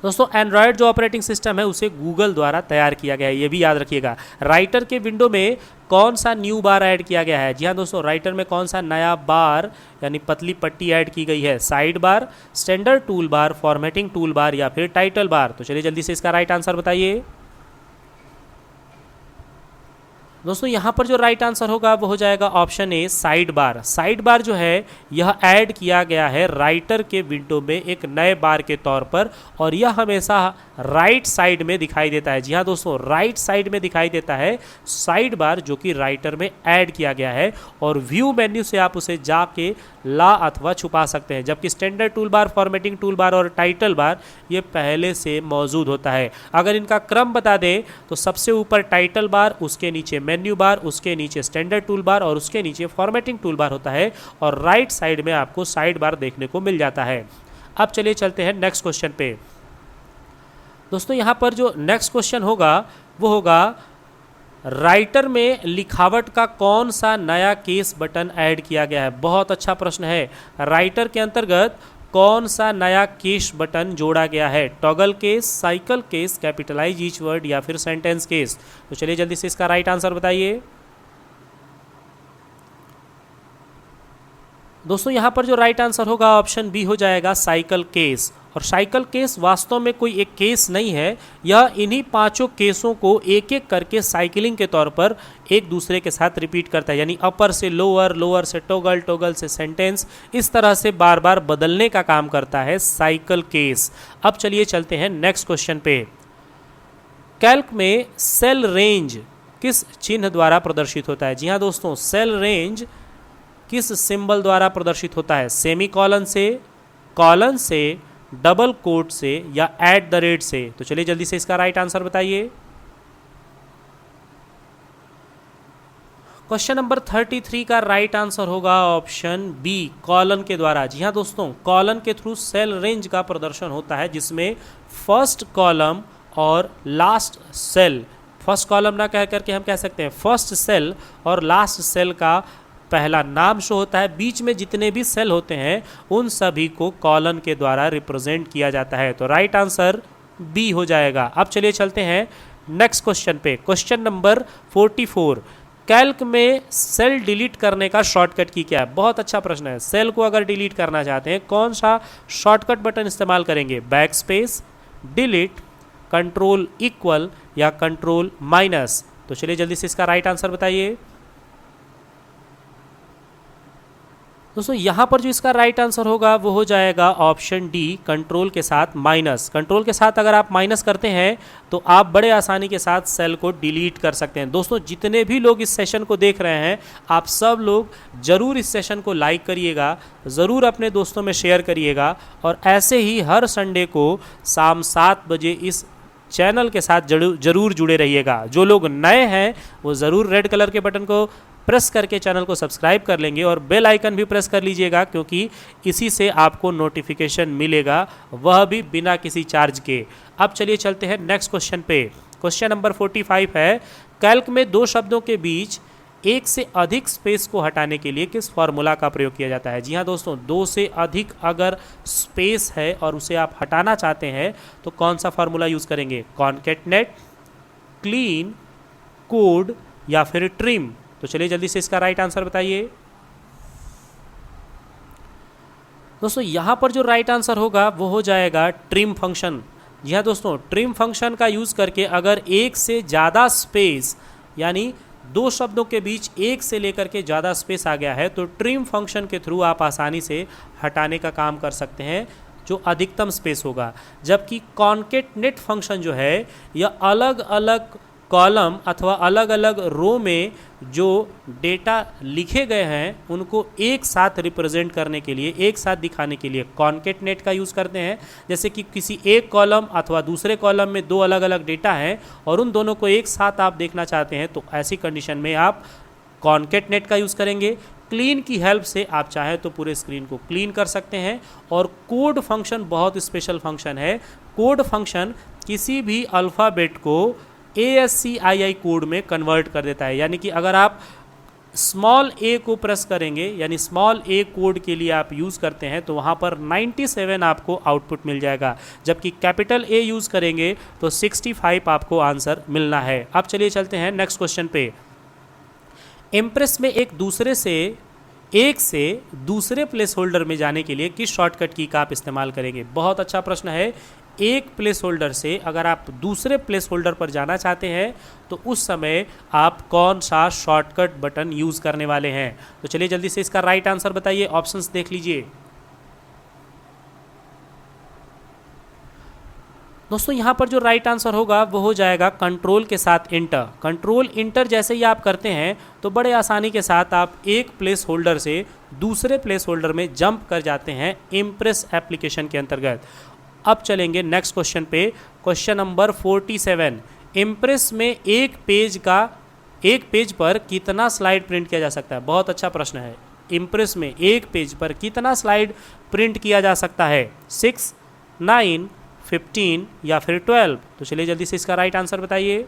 [SPEAKER 1] दोस्तों एंड्रॉयड जो ऑपरेटिंग सिस्टम है उसे गूगल द्वारा तैयार किया गया है, ये भी याद रखिएगा। राइटर के विंडो में कौन सा न्यू बार ऐड किया गया है? जी हाँ दोस्तों, राइटर में कौन सा नया बार यानी पतली पट्टी ऐड की गई है? Side bar, standard tool bar, formatting tool bar या फिर टाइटल बार? तो चलिए जल्दी से इसका राइट आंसर बताइए। दोस्तों यहाँ पर जो राइट आंसर होगा वो हो जाएगा option A, side bar. Side bar जो है यह ऐड किया गया है राइटर के विंडो में एक नए बार के तौर पर और यह हमेशा राइट साइड में दिखाई देता है। जी हाँ दोस्तों, राइट साइड में दिखाई देता है साइड बार जो कि राइटर में ऐड किया गया है और व्यू मेन्यू से आप उसे जाके ला अथवा छुपा सकते हैं, जबकि standard tool bar, formatting tool bar और टाइटल बार ये पहले से मौजूद होता है। अगर इनका क्रम बता दें तो सबसे ऊपर टाइटल बार, उसके नीचे मेन्यू बार, उसके नीचे स्टैंडर्ड टूल बार और उसके नीचे फॉर्मेटिंग टूल बार होता है और राइट साइड में आपको साइड बार देखने को मिल जाता है। अब चलिए चलते हैं नेक्स्ट क्वेश्चन पे। दोस्तों यहाँ पर जो नेक्स्ट क्वेश्चन होगा वो होगा राइटर में लिखावट का कौन सा नया केस बटन ऐड किया गया है। बहुत अच्छा प्रश्न है। राइटर के अंतर्गत कौन सा नया केस बटन जोड़ा गया है। Toggle case, cycle case, capitalise each word या फिर सेंटेंस केस। तो चलिए जल्दी से इसका राइट आंसर बताइए। दोस्तों यहाँ पर जो राइट आंसर होगा ऑप्शन बी हो जाएगा, साइकिल केस। और साइकिल केस वास्तव में कोई एक केस नहीं है, यह इन्हीं पांचों केसों को एक एक करके साइकिलिंग के तौर पर एक दूसरे के साथ रिपीट करता है, यानी अपर से लोअर, लोअर से टॉगल, टॉगल से सेंटेंस, इस तरह से बार बार बदलने का काम करता है साइकिल केस। अब चलिए चलते हैं नेक्स्ट क्वेश्चन पे। कैल्क में सेल रेंज किस चिन्ह द्वारा प्रदर्शित होता है। जी हाँ दोस्तों, सेल रेंज किस सिंबल द्वारा प्रदर्शित होता है। सेमी कॉलन से, कॉलन से, डबल कोट से या एट द रेट से। तो चलिए जल्दी से इसका राइट आंसर बताइए। क्वेश्चन नंबर 33 का राइट आंसर होगा ऑप्शन बी, कॉलन के द्वारा। जी हाँ दोस्तों, कॉलन के थ्रू सेल रेंज का प्रदर्शन होता है, जिसमें फर्स्ट कॉलम और लास्ट सेल, फर्स्ट कॉलम ना कह करके हम कह सकते हैं फर्स्ट सेल और लास्ट सेल का पहला नाम शो होता है। बीच में जितने भी सेल होते हैं उन सभी को कॉलन के द्वारा रिप्रेजेंट किया जाता है। तो राइट आंसर बी हो जाएगा। अब चलिए चलते हैं नेक्स्ट क्वेश्चन पे। क्वेश्चन नंबर 44, कैल्क में सेल डिलीट करने का शॉर्टकट की क्या है। बहुत अच्छा प्रश्न है। सेल को अगर डिलीट करना चाहते हैं कौन सा शॉर्टकट बटन इस्तेमाल करेंगे। Back space, delete, control equal या कंट्रोल माइनस। तो चलिए जल्दी से इसका राइट आंसर बताइए। दोस्तों यहाँ पर जो इसका राइट आंसर होगा वो हो जाएगा ऑप्शन डी, कंट्रोल के साथ माइनस। कंट्रोल के साथ अगर आप माइनस करते हैं तो आप बड़े आसानी के साथ सेल को डिलीट कर सकते हैं। दोस्तों जितने भी लोग इस सेशन को देख रहे हैं, आप सब लोग ज़रूर इस सेशन को लाइक करिएगा, ज़रूर अपने दोस्तों में शेयर करिएगा, और ऐसे ही हर संडे को शाम 7 बजे इस चैनल के साथ जरूर जुड़े रहिएगा। जो लोग नए हैं वो ज़रूर रेड कलर के बटन को प्रेस करके चैनल को सब्सक्राइब कर लेंगे और बेल आइकन भी प्रेस कर लीजिएगा, क्योंकि इसी से आपको नोटिफिकेशन मिलेगा, वह भी बिना किसी चार्ज के। अब चलिए चलते हैं नेक्स्ट क्वेश्चन पे। क्वेश्चन नंबर 45 है, कैल्क में दो शब्दों के बीच एक से अधिक स्पेस को हटाने के लिए किस फार्मूला का प्रयोग किया जाता है। जी हाँ दोस्तों, दो से अधिक अगर स्पेस है और उसे आप हटाना चाहते हैं तो कौन सा फार्मूला यूज़ करेंगे। कॉन्केटनेट, क्लीन, कोड या फिर ट्रिम। तो चलिए जल्दी से इसका राइट आंसर बताइए। दोस्तों यहाँ पर जो राइट आंसर होगा वो हो जाएगा ट्रिम फंक्शन। जी हाँ दोस्तों, ट्रिम फंक्शन का यूज़ करके अगर एक से ज़्यादा स्पेस, यानी दो शब्दों के बीच एक से लेकर के ज़्यादा स्पेस आ गया है, तो ट्रिम फंक्शन के थ्रू आप आसानी से हटाने का काम कर सकते हैं जो अधिकतम स्पेस होगा। जबकि कॉन्केटनेट फंक्शन जो है, यह अलग अलग कॉलम अथवा अलग अलग रो में जो डेटा लिखे गए हैं उनको एक साथ रिप्रेजेंट करने के लिए, एक साथ दिखाने के लिए कॉन्केटनेट का यूज़ करते हैं। जैसे कि किसी एक कॉलम अथवा दूसरे कॉलम में दो अलग अलग डेटा हैं और उन दोनों को एक साथ आप देखना चाहते हैं, तो ऐसी कंडीशन में आप कॉन्केटनेट का यूज़ करेंगे। क्लीन की हेल्प से आप चाहे तो पूरे स्क्रीन को क्लीन कर सकते हैं। और कोड फंक्शन बहुत स्पेशल फंक्शन है। कोड फंक्शन किसी भी अल्फ़ाबेट को ASCII कोड में कन्वर्ट कर देता है, यानी कि अगर आप स्मॉल a को प्रेस करेंगे, यानी स्मॉल a कोड के लिए आप यूज़ करते हैं, तो वहाँ पर 97 आपको आउटपुट मिल जाएगा। जबकि कैपिटल A यूज़ करेंगे तो 65 आपको आंसर मिलना है। अब चलिए चलते हैं नेक्स्ट क्वेश्चन पे। इम्प्रेस में एक से दूसरे प्लेस होल्डर में जाने के लिए किस शॉर्टकट की का आप इस्तेमाल करेंगे। बहुत अच्छा प्रश्न है। एक प्लेस होल्डर से अगर आप दूसरे प्लेस होल्डर पर जाना चाहते हैं तो उस समय आप कौन सा शॉर्टकट बटन यूज़ करने वाले हैं। तो चलिए जल्दी से इसका राइट आंसर बताइए, ऑप्शंस देख लीजिए। दोस्तों यहाँ पर जो राइट आंसर होगा वो हो जाएगा कंट्रोल के साथ इंटर। कंट्रोल इंटर जैसे ही आप करते हैं तो बड़े आसानी के साथ आप एक प्लेस होल्डर से दूसरे प्लेस होल्डर में जंप कर जाते हैं इम्प्रेस एप्लीकेशन के अंतर्गत। अब चलेंगे नेक्स्ट क्वेश्चन पे। क्वेश्चन नंबर 47, इम्प्रेस में एक पेज पर कितना स्लाइड प्रिंट किया जा सकता है। बहुत अच्छा प्रश्न है। इम्प्रेस में एक पेज पर कितना स्लाइड प्रिंट किया जा सकता है। 6, 9, 15 या फिर 12? तो चलिए जल्दी से इसका राइट आंसर बताइए।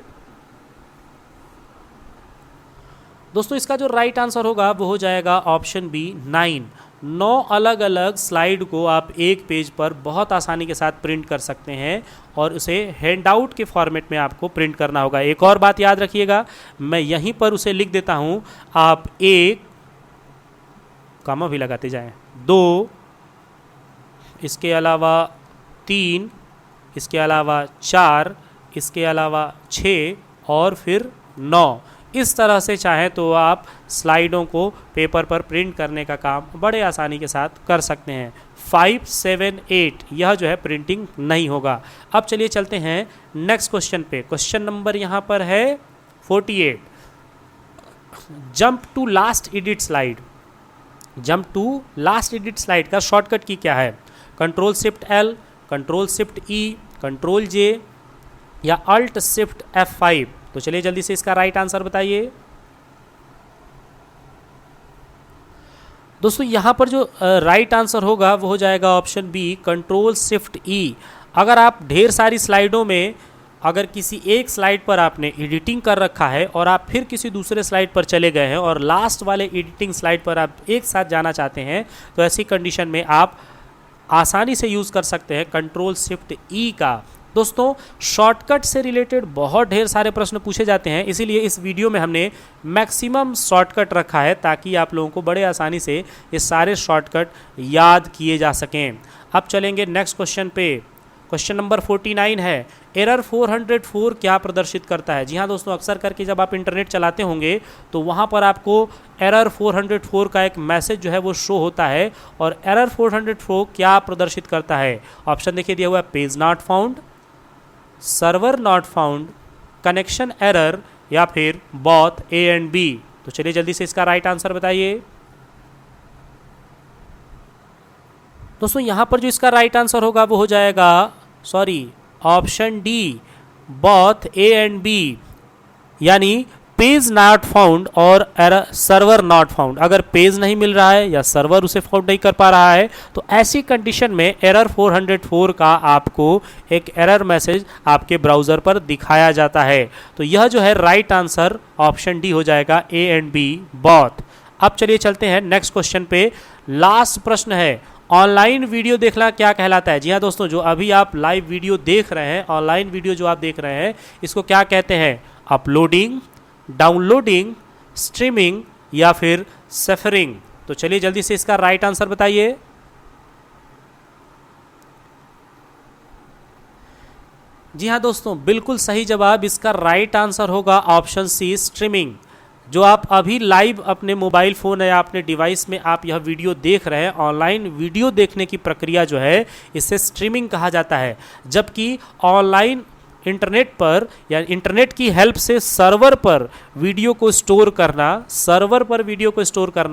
[SPEAKER 1] दोस्तों इसका जो राइट आंसर होगा वो हो जाएगा ऑप्शन बी 9। 9 अलग अलग स्लाइड को आप एक पेज पर बहुत आसानी के साथ प्रिंट कर सकते हैं और उसे हैंडआउट के फॉर्मेट में आपको प्रिंट करना होगा। एक और बात याद रखिएगा, मैं यहीं पर उसे लिख देता हूं, आप 1 कॉमा भी लगाते जाएं, 2, इसके अलावा 3, इसके अलावा 4, इसके अलावा 6 और फिर 9। इस तरह से चाहें तो आप स्लाइडों को पेपर पर प्रिंट करने का काम बड़े आसानी के साथ कर सकते हैं। 5, 7, 8 यह जो है प्रिंटिंग नहीं होगा। अब चलिए चलते हैं नेक्स्ट क्वेश्चन पे। क्वेश्चन नंबर यहाँ पर है 48। Jump to last edit slide. Jump to last edit slide का शॉर्टकट की क्या है? Control shift L, control shift E, control J या अल्ट शिफ्ट F5? तो चलिए जल्दी से इसका राइट आंसर बताइए। दोस्तों यहाँ पर जो राइट आंसर होगा वो हो जाएगा option B control shift E। अगर आप ढेर सारी स्लाइडों में अगर किसी एक स्लाइड पर आपने एडिटिंग कर रखा है और आप फिर किसी दूसरे स्लाइड पर चले गए हैं और लास्ट वाले एडिटिंग स्लाइड पर आप एक साथ जाना चाहते हैं, तो ऐसी कंडीशन में आप आसानी से यूज़ कर सकते हैं कंट्रोल शिफ्ट E का। दोस्तों शॉर्टकट से रिलेटेड बहुत ढेर सारे प्रश्न पूछे जाते हैं, इसीलिए इस वीडियो में हमने मैक्सिमम शॉर्टकट रखा है ताकि आप लोगों को बड़े आसानी से ये सारे शॉर्टकट याद किए जा सकें। अब चलेंगे नेक्स्ट क्वेश्चन पे। क्वेश्चन नंबर 49 है, एरर 404 क्या प्रदर्शित करता है? जी हाँ दोस्तों, अक्सर करके जब आप इंटरनेट चलाते होंगे तो वहाँ पर आपको एरर 404 का एक मैसेज जो है वो शो होता है। और एरर 404 क्या प्रदर्शित करता है? ऑप्शन देखिए दिया हुआ है, page not found, server not found, connection error या फिर बोथ A एंड B? तो चलिए जल्दी से इसका राइट आंसर बताइए। दोस्तों यहाँ पर जो इसका राइट आंसर होगा वो हो जाएगा option D, both A and B, यानी पेज नॉट फाउंड और सर्वर नॉट फाउंड। अगर पेज नहीं मिल रहा है या सर्वर उसे फाउंड नहीं कर पा रहा है तो ऐसी कंडीशन में एरर 404 का आपको एक एरर मैसेज आपके ब्राउज़र पर दिखाया जाता है। तो यह जो है राइट आंसर ऑप्शन डी हो जाएगा, A एंड B बोथ। अब चलिए चलते हैं नेक्स्ट क्वेश्चन पे। लास्ट प्रश्न है, ऑनलाइन वीडियो देखना क्या कहलाता है? जी हाँ दोस्तों, जो अभी आप लाइव वीडियो देख रहे हैं, ऑनलाइन वीडियो जो आप देख रहे हैं, इसको क्या कहते हैं? अपलोडिंग, डाउनलोडिंग, स्ट्रीमिंग या फिर सफरिंग? तो चलिए जल्दी से इसका राइट आंसर बताइए। जी हाँ दोस्तों, बिल्कुल सही जवाब। इसका राइट आंसर होगा ऑप्शन सी, स्ट्रीमिंग। जो आप अभी लाइव अपने मोबाइल फ़ोन या अपने डिवाइस में आप यह वीडियो देख रहे हैं, ऑनलाइन वीडियो देखने की प्रक्रिया जो है इसे स्ट्रीमिंग कहा जाता है। जबकि ऑनलाइन इंटरनेट पर या इंटरनेट की हेल्प से सर्वर पर वीडियो को स्टोर करना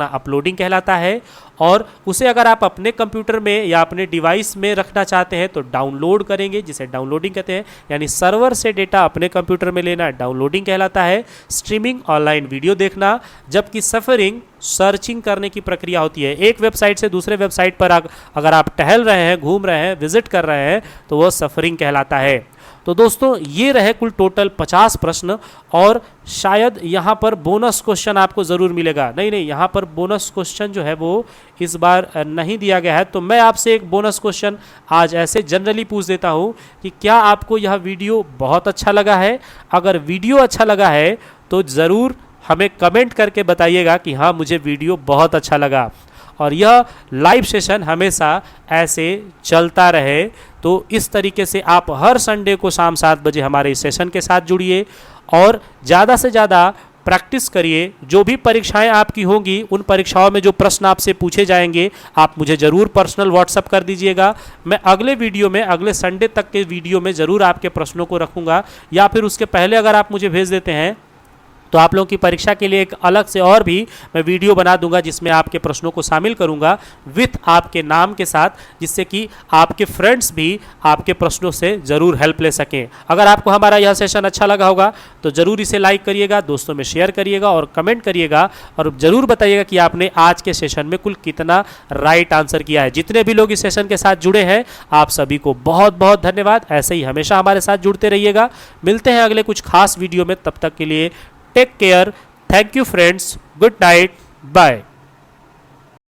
[SPEAKER 1] अपलोडिंग कहलाता है। और उसे अगर आप अपने कंप्यूटर में या अपने डिवाइस में रखना चाहते हैं तो डाउनलोड करेंगे, जिसे डाउनलोडिंग कहते हैं। यानी सर्वर से डेटा अपने कंप्यूटर में लेना डाउनलोडिंग कहलाता है। स्ट्रीमिंग ऑनलाइन वीडियो देखना, जबकि सफरिंग सर्चिंग करने की प्रक्रिया होती है। एक वेबसाइट से दूसरे वेबसाइट पर अगर आप टहल रहे हैं, घूम रहे हैं, विजिट कर रहे हैं तो वह सफरिंग कहलाता है। तो दोस्तों ये रहे कुल टोटल 50 प्रश्न, और शायद यहाँ पर बोनस क्वेश्चन आपको ज़रूर मिलेगा। नहीं, यहाँ पर बोनस क्वेश्चन जो है वो इस बार नहीं दिया गया है। तो मैं आपसे एक बोनस क्वेश्चन आज ऐसे जनरली पूछ देता हूँ कि क्या आपको यह वीडियो बहुत अच्छा लगा है? अगर वीडियो अच्छा लगा है तो ज़रूर हमें कमेंट करके बताइएगा कि हाँ, मुझे वीडियो बहुत अच्छा लगा। और यह लाइव सेशन हमेशा ऐसे चलता रहे। तो इस तरीके से आप हर संडे को शाम 7 बजे हमारे इस सेशन के साथ जुड़िए और ज़्यादा से ज़्यादा प्रैक्टिस करिए। जो भी परीक्षाएं आपकी होंगी, उन परीक्षाओं में जो प्रश्न आपसे पूछे जाएंगे आप मुझे ज़रूर पर्सनल व्हाट्सअप कर दीजिएगा। मैं अगले वीडियो में, अगले संडे तक के वीडियो में ज़रूर आपके प्रश्नों को रखूँगा, या फिर उसके पहले अगर आप मुझे भेज देते हैं तो आप लोगों की परीक्षा के लिए एक अलग से और भी मैं वीडियो बना दूंगा जिसमें आपके प्रश्नों को शामिल करूंगा विथ आपके नाम के साथ, जिससे कि आपके फ्रेंड्स भी आपके प्रश्नों से ज़रूर हेल्प ले सकें। अगर आपको हमारा यह सेशन अच्छा लगा होगा तो ज़रूर इसे लाइक करिएगा, दोस्तों में शेयर करिएगा और कमेंट करिएगा और ज़रूर बताइएगा कि आपने आज के सेशन में कुल कितना राइट आंसर किया है। जितने भी लोग इस सेशन के साथ जुड़े हैं आप सभी को बहुत बहुत धन्यवाद। ऐसे ही हमेशा हमारे साथ जुड़ते रहिएगा। मिलते हैं अगले कुछ खास वीडियो में, तब तक के लिए take care. Thank you friends, good night, bye.